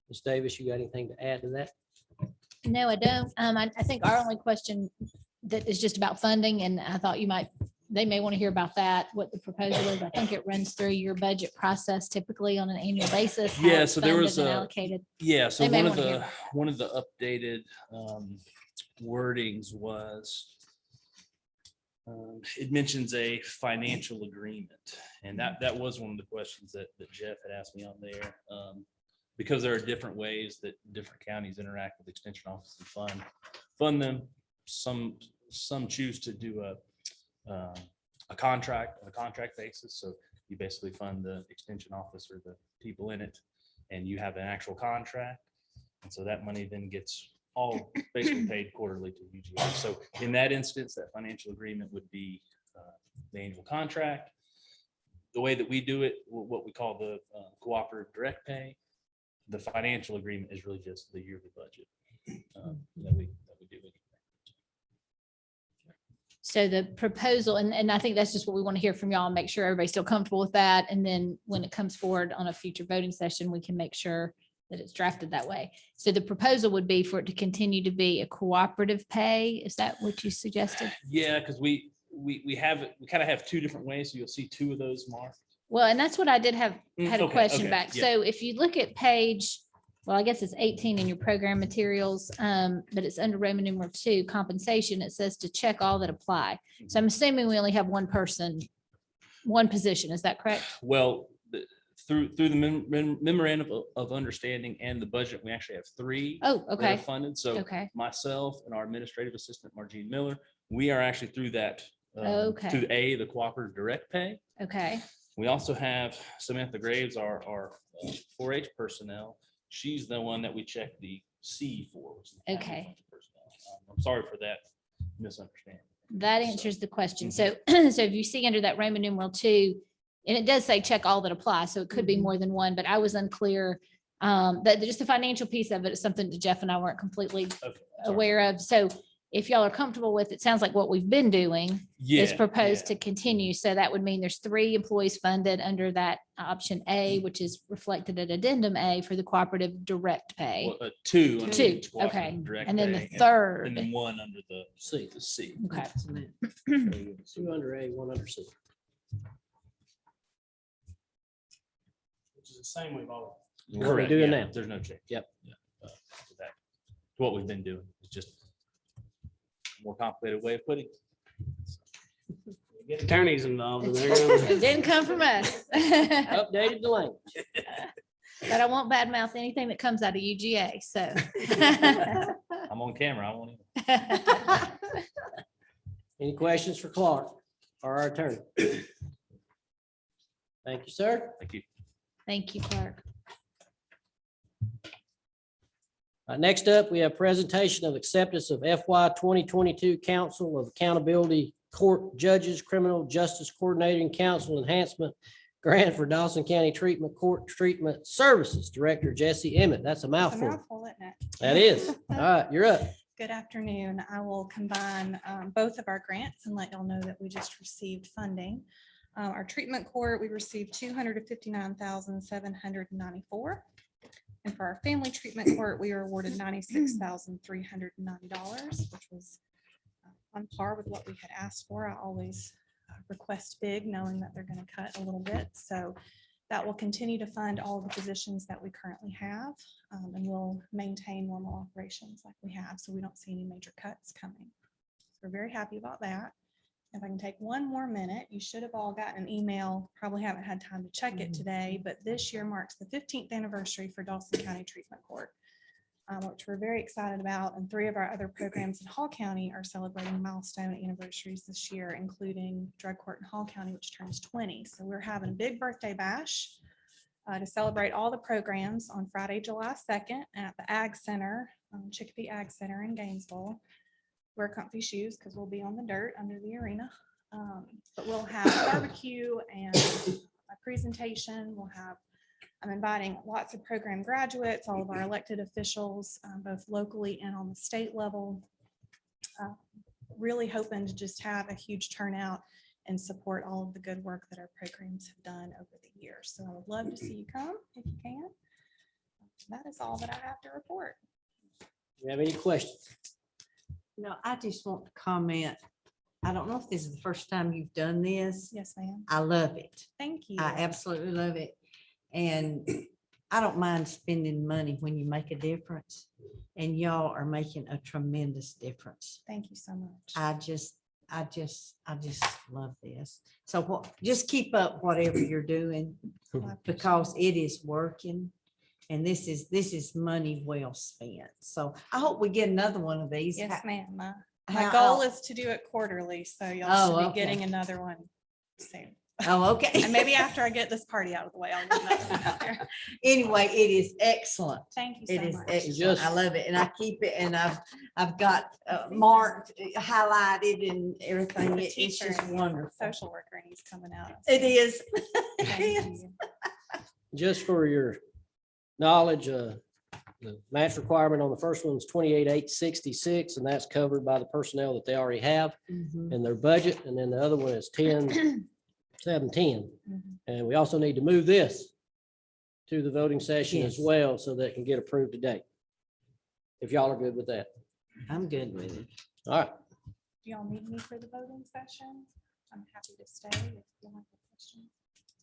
Ms. Davis, you got anything to add to that? No, I don't. I think our only question that is just about funding, and I thought they may want to hear about that, what the proposal is. I think it runs through your budget process typically on an annual basis. how Yeah, it's so there funded was and a- allocated. Yeah, so They may one of wanna hear the updated wordings was it mentions a financial agreement, and that was one of the questions that Jeff had asked me on there. Because there are different ways that different counties interact with extension offices and fund them. Some choose to do a contract on a contract basis. So you basically fund the extension office or the people in it, and you have an actual contract. And so that money then gets all basically paid quarterly to UGI. So in that instance, that financial agreement would be the annual contract. The way that we do it, what we call the cooperative direct pay, the financial agreement is really just the yearly budget that we do. So the proposal, and I think that's just what we want to hear from y'all and make sure everybody's still comfortable with that. And then when it comes forward on a future voting session, we can make sure that it's drafted that way. So the proposal would be for it to continue to be a cooperative pay. Is that what you suggested? Yeah, because we kind of have two different ways. So you'll see two of those marked. Well, and that's what I did had a Okay, question okay, back. yeah. So if you look at page, well, I guess it's 18 in your program materials, but it's under Roman numeral 2, compensation. It says to check all that apply. So I'm assuming we only have one person, one position. Is that correct? Well, through the memorandum of understanding and the budget, we actually have 3 Oh, that are okay. funded. So Okay. myself and our administrative assistant, Margene Miller, we are actually through that. Okay. To the cooperative direct pay. Okay. We also have Samantha Graves, our 4-H personnel. She's the one that we check the C for. Which is the county Okay. funded personnel. I'm sorry for that misunderstanding. That answers the question. So, so if you see under that Roman numeral 2, and it does say check all that apply, so it could be more than one, but I was unclear. That just the financial piece of it is something that Jeff and I weren't completely Okay, sorry. aware of. So if y'all are comfortable with, it sounds like what we've been doing is Yeah, proposed yeah. to continue. So that would mean there's 3 employees funded under that option A, which is reflected at addendum A for the cooperative direct pay. Well, 2. under Two, each cooperative okay. direct And then the pay, third. And then 1 under the C. the C. Okay. 2 under A, 1 under C. Which is the same we've always. What we're Correct, doing yeah, now. There's no change. Yep. Yeah, to that. What we've been doing is just a more complicated way of putting it. Get attorneys involved. and they're It gonna- didn't come from us. Updated the language. But I won't badmouth anything that comes out of UGA, so. I'm on camera. I won't even. Any questions for Clark or our attorney? Thank you, sir. Thank you. Thank you, Clark. Next up, we have presentation of acceptance of FY 2022 Council of Accountability Court Judges, Criminal Justice Coordinating Council Enhancement Grant for Dawson County Treatment Court Treatment Services, Director Jesse Emmett. That's a It's a mouthful. mouthful, isn't it? That is. All right, you're up. Good afternoon. I will combine both of our grants and let y'all know that we just received funding. Our treatment court, we received $259,794. And for our family treatment court, we were awarded $96,390, which was on par with what we had asked for. I always request big, knowing that they're going to cut a little bit. So that will continue to fund all the positions that we currently have, and we'll maintain normal operations like we have, so we don't see any major cuts coming. So we're very happy about that. If I can take one more minute, you should have all gotten an email, probably haven't had time to check it today, but this year marks the 15th anniversary for Dawson County Treatment Court, which we're very excited about. And 3 of our other programs in Hall County are celebrating milestone anniversaries this year, including Drug Court in Hall County, which turns 20. So we're having a big birthday bash to celebrate all the programs on Friday, July 2nd at the Ag Center, Chicopee Ag Center in Gainesville. Wear comfy shoes because we'll be on the dirt under the arena. But we'll have barbecue and a presentation. I'm inviting lots of program graduates, all of our elected officials, both locally and on the state level. Really hoping to just have a huge turnout and support all of the good work that our programs have done over the years. So I would love to see you come if you can. That is all that I have to report. Do you have any questions? No, I just want to comment. I don't know if this is the first time you've done this. Yes, ma'am. I love it. Thank you. I absolutely love it. And I don't mind spending money when you make a difference. And y'all are making a tremendous difference. Thank you so much. I just love this. So just keep up whatever you're doing I appreciate because it is working. And this is money well spent. So I hope we get another one of these. Yes, ma'am. My How- goal is to do it quarterly, so y'all Oh, should be okay. getting another one soon. Oh, okay. And maybe after I get this party out of the way, I'll get another one out there. Anyway, it is excellent. Thank you It so is much. excellent. I love it. And I keep it and I've got marked, highlighted and everything. The It's teacher just and the wonderful. Social worker, and he's coming out. It is. Thank you. Just for your knowledge, the match requirement on the first one is 28,866, and that's covered by the personnel that they already have Mhm. in their budget. And then the other one is 10,710. Mhm. And we also need to move this to the voting session as Yes. well, so that it can get approved today. If y'all are good with that. I'm good with it. All right. Do y'all need me for the voting session? I'm happy to stay if you have questions.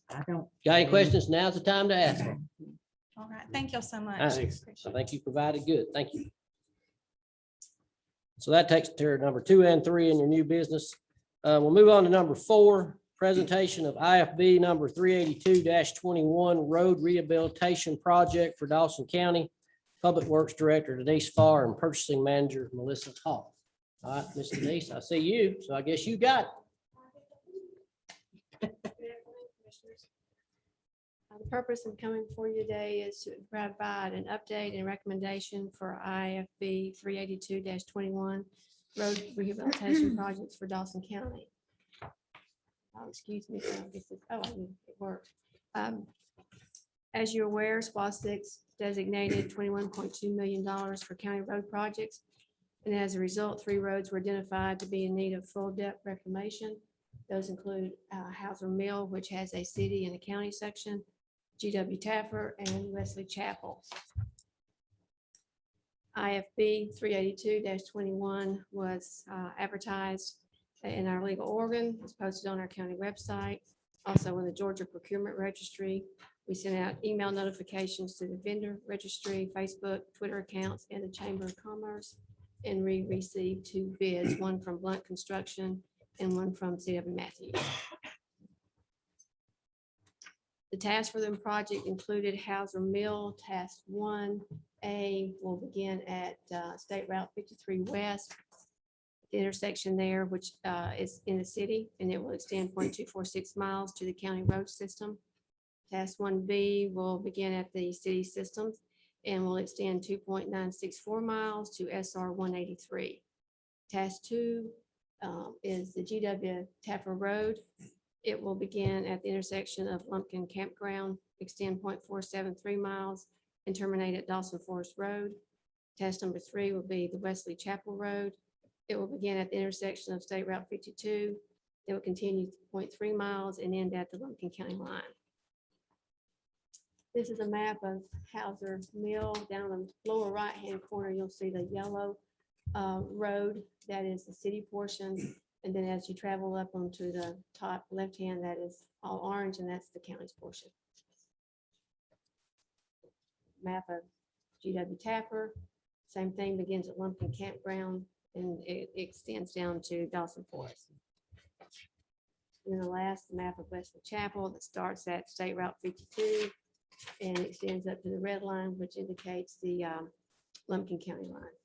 I don't. Got any questions? Now's the time to ask them. All right, thank y'all so much. Thanks. Appreciate I it. think you provided good. Thank you. So that takes care of number 2 and 3 in your new business. We'll move on to number 4, presentation of IFB number 382-21 Road Rehabilitation Project for Dawson County. Public Works Director Denise Farr and Purchasing Manager Melissa Hall. All right, Ms. Denise, I see you, so I guess you got it. The purpose of coming before you today is to provide an update and recommendation for IFB 382-21 road rehabilitation projects for Dawson County. Excuse me. It worked. As you're aware, SPOS 6 designated $21.2 million for county road projects. And as a result, 3 roads were identified to be in need of full depth reclamation. Those include Hauser Mill, which has a city and a county section, GW Taffer, and Wesley Chapel. IFB 382-21 was advertised in our legal organ, was posted on our county website, also in the Georgia Procurement Registry. We sent out email notifications to the vendor registry, Facebook, Twitter accounts, and the Chamber of Commerce. And we received 2 bids, one from Blunt Construction and one from CW Matthews. The task for the project included Hauser Mill. Task 1A will begin at State Route 53 West, the intersection there, which is in the city, and it will extend 0.246 miles to the county road system. Task 1B will begin at the city systems and will extend 2.964 miles to SR 183. Task 2 is the GW Taffer Road. It will begin at the intersection of Lumpkin Campground, extend 0.473 miles, and terminate at Dawson Forest Road. Task number 3 will be the Wesley Chapel Road. It will begin at the intersection of State Route 52. It will continue 0.3 miles and end at the Lumpkin County line. This is a map of Hauser Mill. Down in the lower right-hand corner, you'll see the yellow road. That is the city portion. And then as you travel up onto the top left-hand, that is all orange, and that's the county's portion. Map of GW Taffer. Same thing, begins at Lumpkin Campground and it extends down to Dawson Forest. And then the last map of Wesley Chapel that starts at State Route 52 and extends up to the red line, which indicates the Lumpkin County line.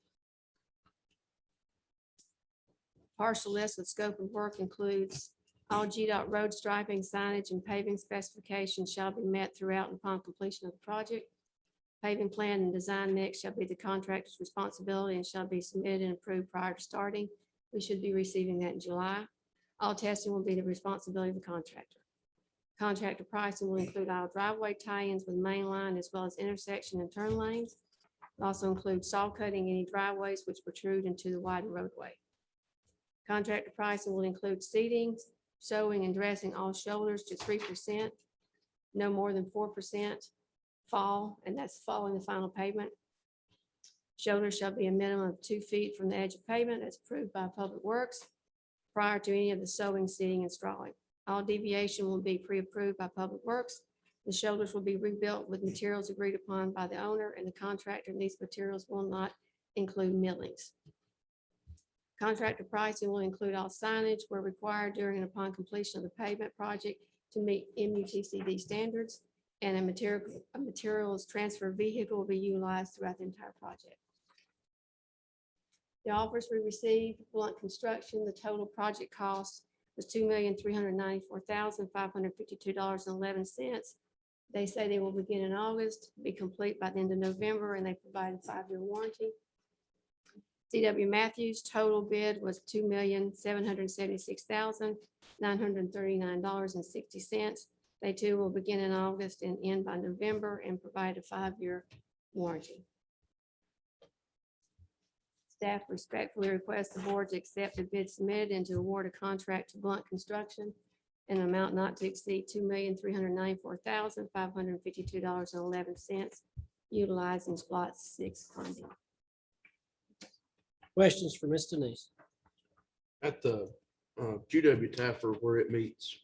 Partial list of scope of work includes all GDOT road striping, signage, and paving specifications shall be met throughout and upon completion of the project. Paving plan and design mix shall be the contractor's responsibility and shall be submitted and approved prior to starting. We should be receiving that in July. All testing will be the responsibility of the contractor. Contractor pricing will include all driveway tie-ins with main line as well as intersection and turn lanes. It also includes saw cutting any driveways which protrude into the widened roadway. Contractor pricing will include seating, sewing, and dressing all shoulders to 3%, no more than 4% fall, and that's following the final pavement. Shoulders shall be a minimum of 2 feet from the edge of pavement as approved by Public Works prior to any of the sewing, seating, and strawing. All deviation will be pre-approved by Public Works. The shoulders will be rebuilt with materials agreed upon by the owner and the contractor, and these materials will not include millings. Contractor pricing will include all signage where required during and upon completion of the pavement project to meet MUTCD standards, and a materials transfer vehicle will be utilized throughout the entire project. The offers we received, Blunt Construction, the total project cost was $2,394,552.11. They say they will begin in August, be complete by the end of November, and they provided 5-year warranty. CW Matthews total bid was $2,776,939.60. They too will begin in August and end by November and provide a 5-year warranty. Staff respectfully request the board to accept the bid submitted and to award a contract to Blunt Construction in an amount not to exceed $2,394,552.11 utilizing SPOT 6 funding. Questions for Ms. Denise? At the GW Taffer where it meets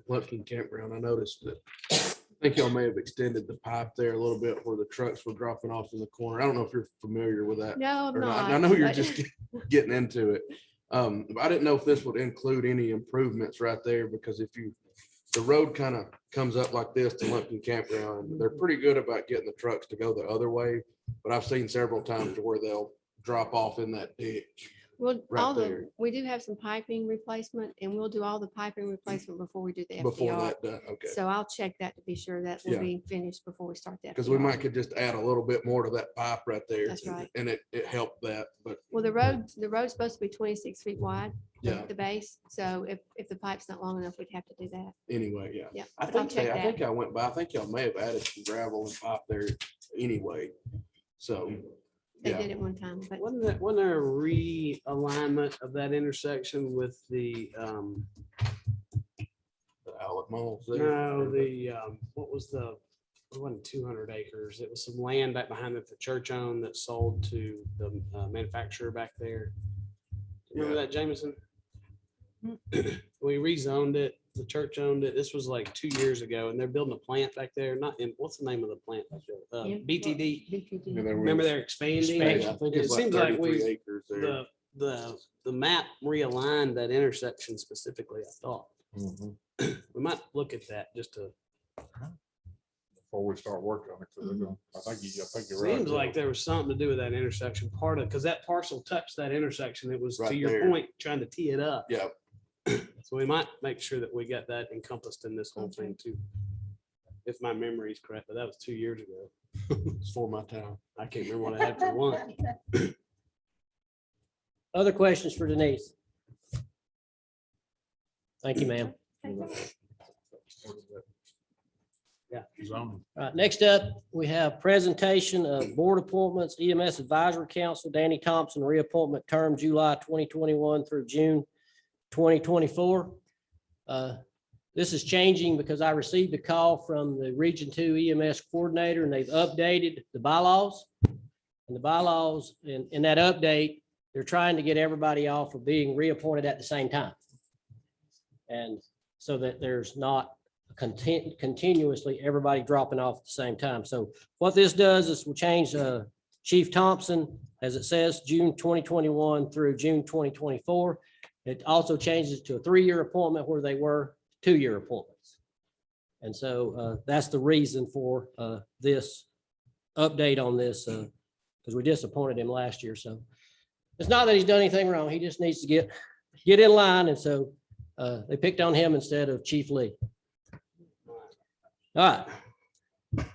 Lumpkin Campground, I noticed that I think y'all may have extended the pipe there a little bit where the trucks were dropping off in the corner. I don't know if you're familiar with that. No, I'm or not. not. I know you're but- just getting into it. But I didn't know if this would include any improvements right there, because the road kind of comes up like this to Lumpkin Campground. They're pretty good about getting the trucks to go the other way, but I've seen several times to where they'll drop off in that ditch. Well, right all there. the, we do have some piping replacement and we'll do all the piping replacement before we do the Before FDR. that done, okay. So I'll check that to be sure that will Yeah. be finished before we start that. Because we might could just add a little bit more to that pipe right there. That's right. And it helped that, but Well, the road's supposed to be 26 feet wide, Yeah. the base. So if the pipe's not long enough, we'd have to do that. anyway, yeah. Yeah. I but I'll think, check I think that. I went by, I think y'all may have added some gravel and pipe there anyway. So, They yeah, did it one time, but Wasn't there a realignment of that intersection with the, the outlet malls there. no, what was it wasn't 200 acres. It was some land back behind that the church owned that sold to the manufacturer back there. Remember that, Jameson? We rezoned it. The church owned it. This was like 2 years ago, and they're building a plant back there. Not in, what's the name of the plant back there? Yeah. BTD. Yeah, they were Remember they're expanding? expanding. I think It it's like seems like 33 we, acres there. the map realigned that intersection specifically, I thought. Mhm. We might look at that just to, Before we start working on it, 'cause they're gonna- I think you're right. seems like there was something to do with that intersection, part of, because that parcel touched that intersection. It was, to Right your there. point, trying to tee it up. Yeah, So we might make sure that we got that encompassed in this whole thing too. If my memory is correct, but that was 2 years ago. it's for my town. I can't remember what I had for one. Other questions for Denise? Thank you, ma'am. Yeah. Zoning. All right, next up, we have presentation of board appointments, EMS Advisory Council, Danny Thompson, reappointment term July 2021 through June 2024. This is changing because I received a call from the Region 2 EMS coordinator, and they've updated the bylaws. And the bylaws, in that update, they're trying to get everybody off of being reappointed at the same time. And so that there's not continuously everybody dropping off at the same time. So what this does is we'll change Chief Thompson, as it says, June 2021 through June 2024. It also changes to a 3-year appointment where they were 2-year appointments. And so that's the reason for this update on this, because we disappointed him last year. So it's not that he's done anything wrong. He just needs to get in line. And so they picked on him instead of Chief Lee. All right.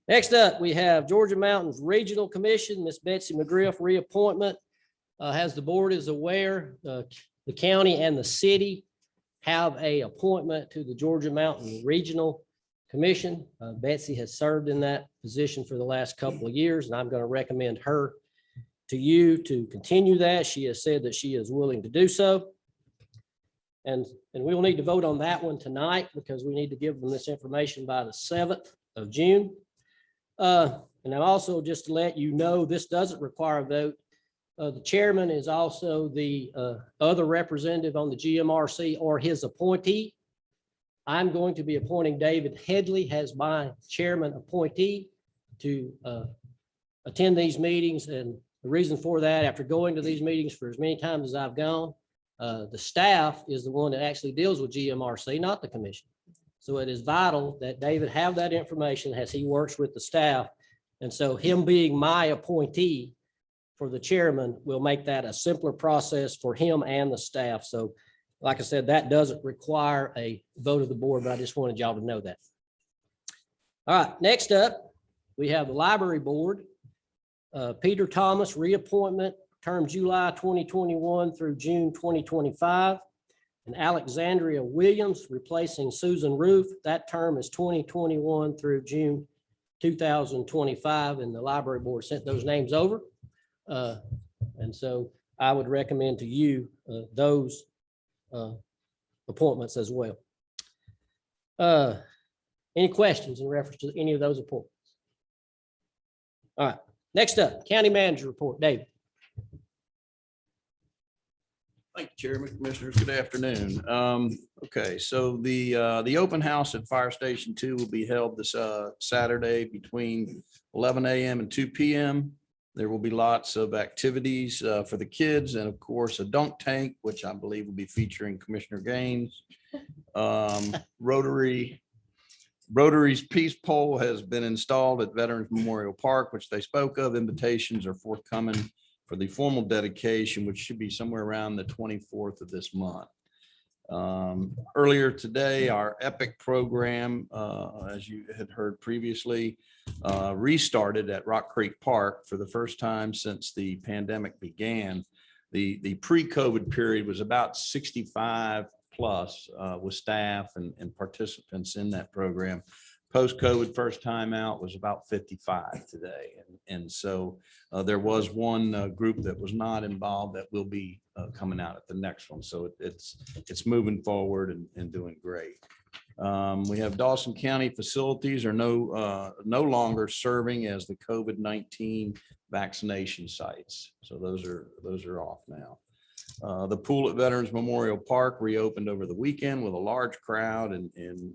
Next up, we have Georgia Mountains Regional Commission, Miss Betsy McGriff, reappointment. As the board is aware, the county and the city have a appointment to the Georgia Mountain Regional Commission. Betsy has served in that position for the last couple of years, and I'm going to recommend her to you to continue that. She has said that she is willing to do so. And we will need to vote on that one tonight because we need to give them this information by the 7th of June. And then also just to let you know, this doesn't require a vote. The chairman is also the other representative on the GMRC or his appointee. I'm going to be appointing David Headley as my chairman appointee to attend these meetings. And the reason for that, after going to these meetings for as many times as I've gone, the staff is the one that actually deals with GMRC, not the commission. So it is vital that David have that information as he works with the staff. And so him being my appointee for the chairman will make that a simpler process for him and the staff. So like I said, that doesn't require a vote of the board, but I just wanted y'all to know that. All right, next up, we have the library board. Peter Thomas, reappointment, term July 2021 through June 2025. And Alexandria Williams, replacing Susan Roof. That term is 2021 through June 2025, and the library board sent those names over. And so I would recommend to you those appointments as well. Any questions in reference to any of those appointments? All right, next up, county manager report, David. Thank you, Chairman, Commissioners. Good afternoon. Okay, so the open house at Fire Station 2 will be held this Saturday between 11 a.m. and 2 p.m. There will be lots of activities for the kids and of course a dunk tank, which I believe will be featuring Commissioner Gaines. Rotary's peace pole has been installed at Veterans Memorial Park, which they spoke of. Invitations are forthcoming for the formal dedication, which should be somewhere around the 24th of this month. Earlier today, our EPIC program, as you had heard previously, restarted at Rock Creek Park for the first time since the pandemic began. The pre-COVID period was about 65 plus with staff and participants in that program. Post-COVID, first time out was about 55 today. And so there was one group that was not involved that will be coming out at the next one. So it's moving forward and doing great. We have Dawson County facilities are no longer serving as the COVID-19 vaccination sites. So those are off now. The pool at Veterans Memorial Park reopened over the weekend with a large crowd, and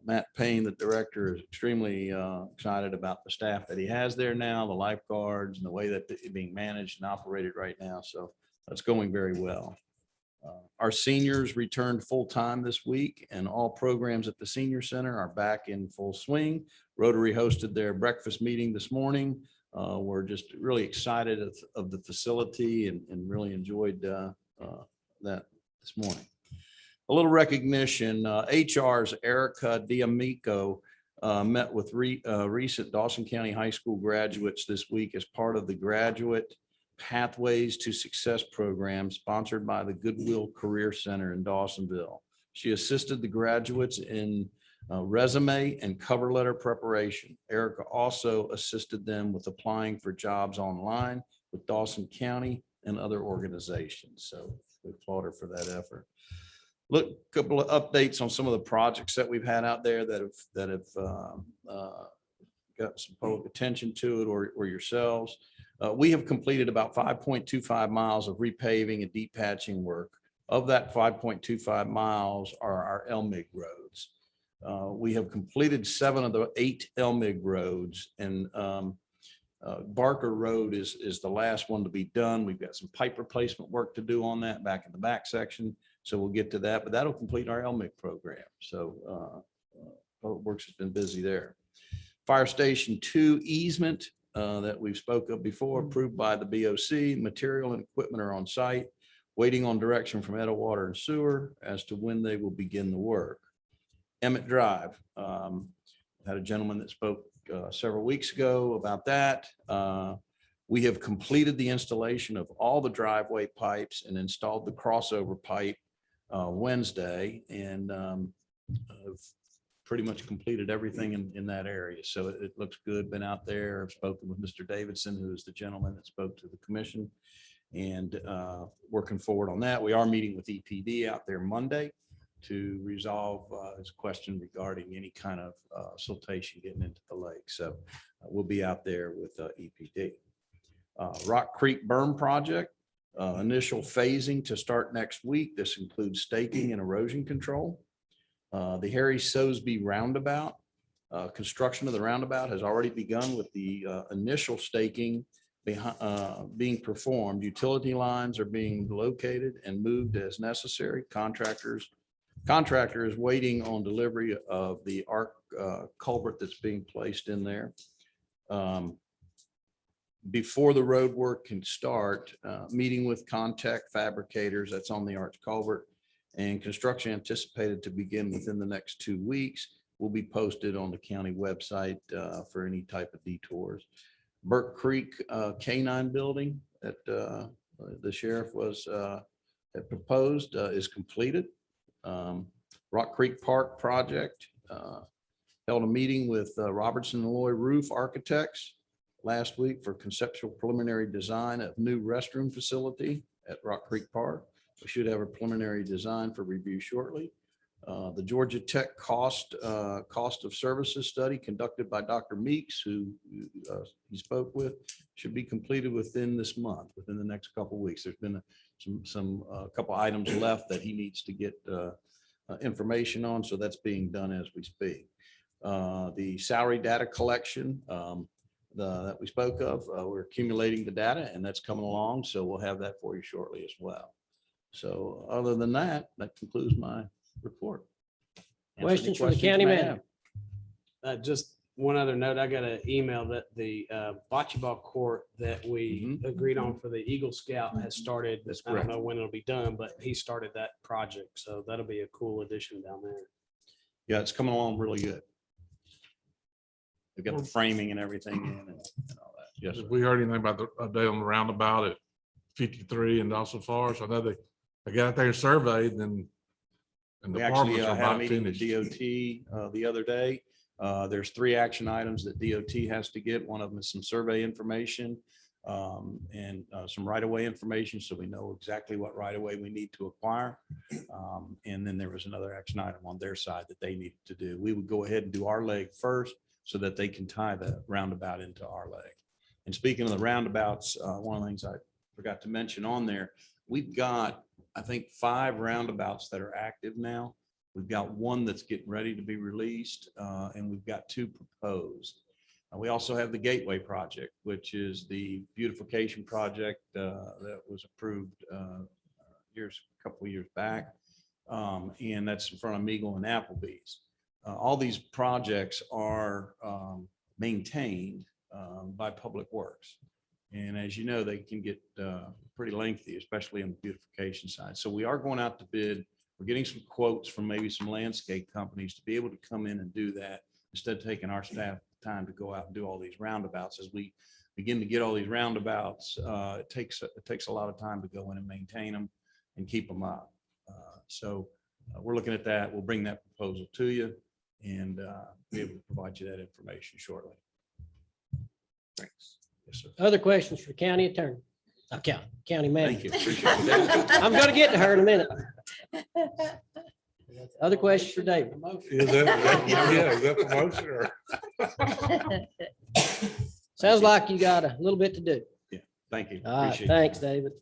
Matt Payne, the director, is extremely excited about the staff that he has there now, the lifeguards and the way that it's being managed and operated right now. So that's going very well. Our seniors returned full-time this week, and all programs at the senior center are back in full swing. Rotary hosted their breakfast meeting this morning. We're just really excited of the facility and really enjoyed that this morning. A little recognition, HR's Erica D'Amico met with recent Dawson County High School graduates this week as part of the Graduate Pathways to Success program sponsored by the Goodwill Career Center in Dawsonville. She assisted the graduates in resume and cover letter preparation. Erica also assisted them with applying for jobs online with Dawson County and other organizations. So we applaud her for that effort. Look, a couple of updates on some of the projects that we've had out there that have got some public attention to it or yourselves. We have completed about 5.25 miles of repaving and deep patching work. Of that 5.25 miles are our LMIG roads. We have completed 7 of the 8 LMIG roads, and Barker Road is the last one to be done. We've got some pipe replacement work to do on that back in the back section. So we'll get to that, but that'll complete our LMIG program. So Public Works has been busy there. Fire Station 2 easement that we've spoke of before, approved by the BOC. Material and equipment are on site, waiting on direction from Edda Water and Sewer as to when they will begin the work. Emmett Drive, had a gentleman that spoke several weeks ago about that. We have completed the installation of all the driveway pipes and installed the crossover pipe Wednesday, and have pretty much completed everything in that area. So it looks good. Been out there. I've spoken with Mr. Davidson, who is the gentleman that spoke to the commission, and working forward on that. We are meeting with EPD out there Monday to resolve his question regarding any kind of siltation getting into the lake. So we'll be out there with EPD. Rock Creek Berm Project, initial phasing to start next week. This includes staking and erosion control. The Harry Sosby Roundabout, construction of the roundabout has already begun with the initial staking being performed. Utility lines are being located and moved as necessary. Contractor is waiting on delivery of the arc culvert that's being placed in there. Before the road work can start, meeting with Contact Fabricators, that's on the arch culvert, and construction anticipated to begin within the next 2 weeks, will be posted on the county website for any type of detours. Burke Creek K-9 building that the sheriff had proposed is completed. Rock Creek Park project, held a meeting with Robertson and Loy Roof Architects last week for conceptual preliminary design of new restroom facility at Rock Creek Park. We should have a preliminary design for review shortly. The Georgia Tech cost of services study conducted by Dr. Meeks, who he spoke with, should be completed within this month, within the next couple of weeks. There's been a couple items left that he needs to get information on, so that's being done as we speak. The salary data collection that we spoke of, we're accumulating the data, and that's coming along, so we'll have that for you shortly as well. So other than that, that concludes my report. Answer any Questions for the questions you county may manager? have. Just one other note, I got an email that the bocce ball court that we agreed on for the Eagle Scout has started. That's I don't correct. know when it'll be done, but he started that project. So that'll be a cool addition down there. Yeah, it's coming along really good. They've got the framing and everything in and all that. Yes, sir. Have we heard anything about the update on the roundabout at 53 and Dawson Forest? I know they got out there and surveyed and the We actually departments are had a about meeting with finished. DOT the other day. There's 3 action items that DOT has to get. One of them is some survey information and some right-of-way information, so we know exactly what right-of-way we need to acquire. And then there was another action item on their side that they needed to do. We would go ahead and do our leg first so that they can tie the roundabout into our leg. And speaking of the roundabouts, one of the things I forgot to mention on there, we've got, I think, 5 roundabouts that are active now. We've got 1 that's getting ready to be released, and we've got 2 proposed. We also have the Gateway Project, which is the beautification project that was approved a couple of years back. And that's in front of Meagle and Applebee's. All these projects are maintained by Public Works. And as you know, they can get pretty lengthy, especially on the beautification side. So we are going out to bid. We're getting some quotes from maybe some landscape companies to be able to come in and do that instead of taking our staff time to go out and do all these roundabouts. As we begin to get all these roundabouts, it takes a lot of time to go in and maintain them and keep them up. So we're looking at that. We'll bring that proposal to you and be able to provide you that information shortly. Thanks. Yes, sir. Other questions for county attorney? County Thank manager. you. Appreciate it. I'm gonna get to her in a minute. Other questions for David? Is that the motion or? Sounds like you got a little bit to do. Thank you. All right, Appreciate it. thanks, David.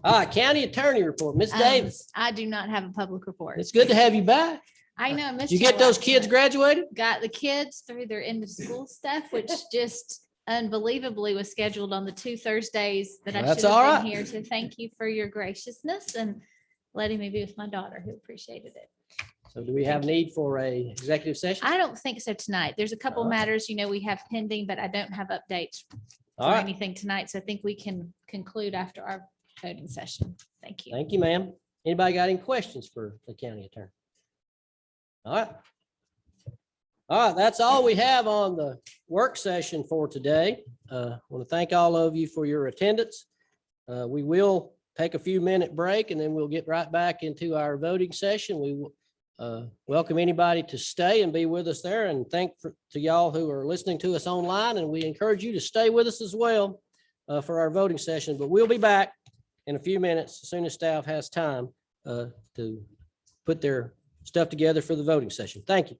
All right, county attorney report. Miss Davis, I do not have a public report. it's good to have you back. I know. missed You get y'all those last kids night. graduated? Got the kids through their end of school stuff, which just unbelievably was scheduled on the 2 Thursdays that I That's should all have been right. here. So thank you for your graciousness and letting me be with my daughter who appreciated it. So do we have need for a executive session? I don't think so tonight. There's a couple All right. matters, we have pending, but I don't have updates All or right, anything tonight. So I think we can conclude after our voting session. Thank you. thank you, ma'am. Anybody got any questions for the county attorney? All right. All right, that's all we have on the work session for today. I want to thank all of you for your attendance. We will take a few minute break and then we'll get right back into our voting session. We will welcome anybody to stay and be with us there, and to y'all who are listening to us online, and we encourage you to stay with us as well for our voting session. But we'll be back in a few minutes as soon as staff has time to put their stuff together for the voting session. Thank you.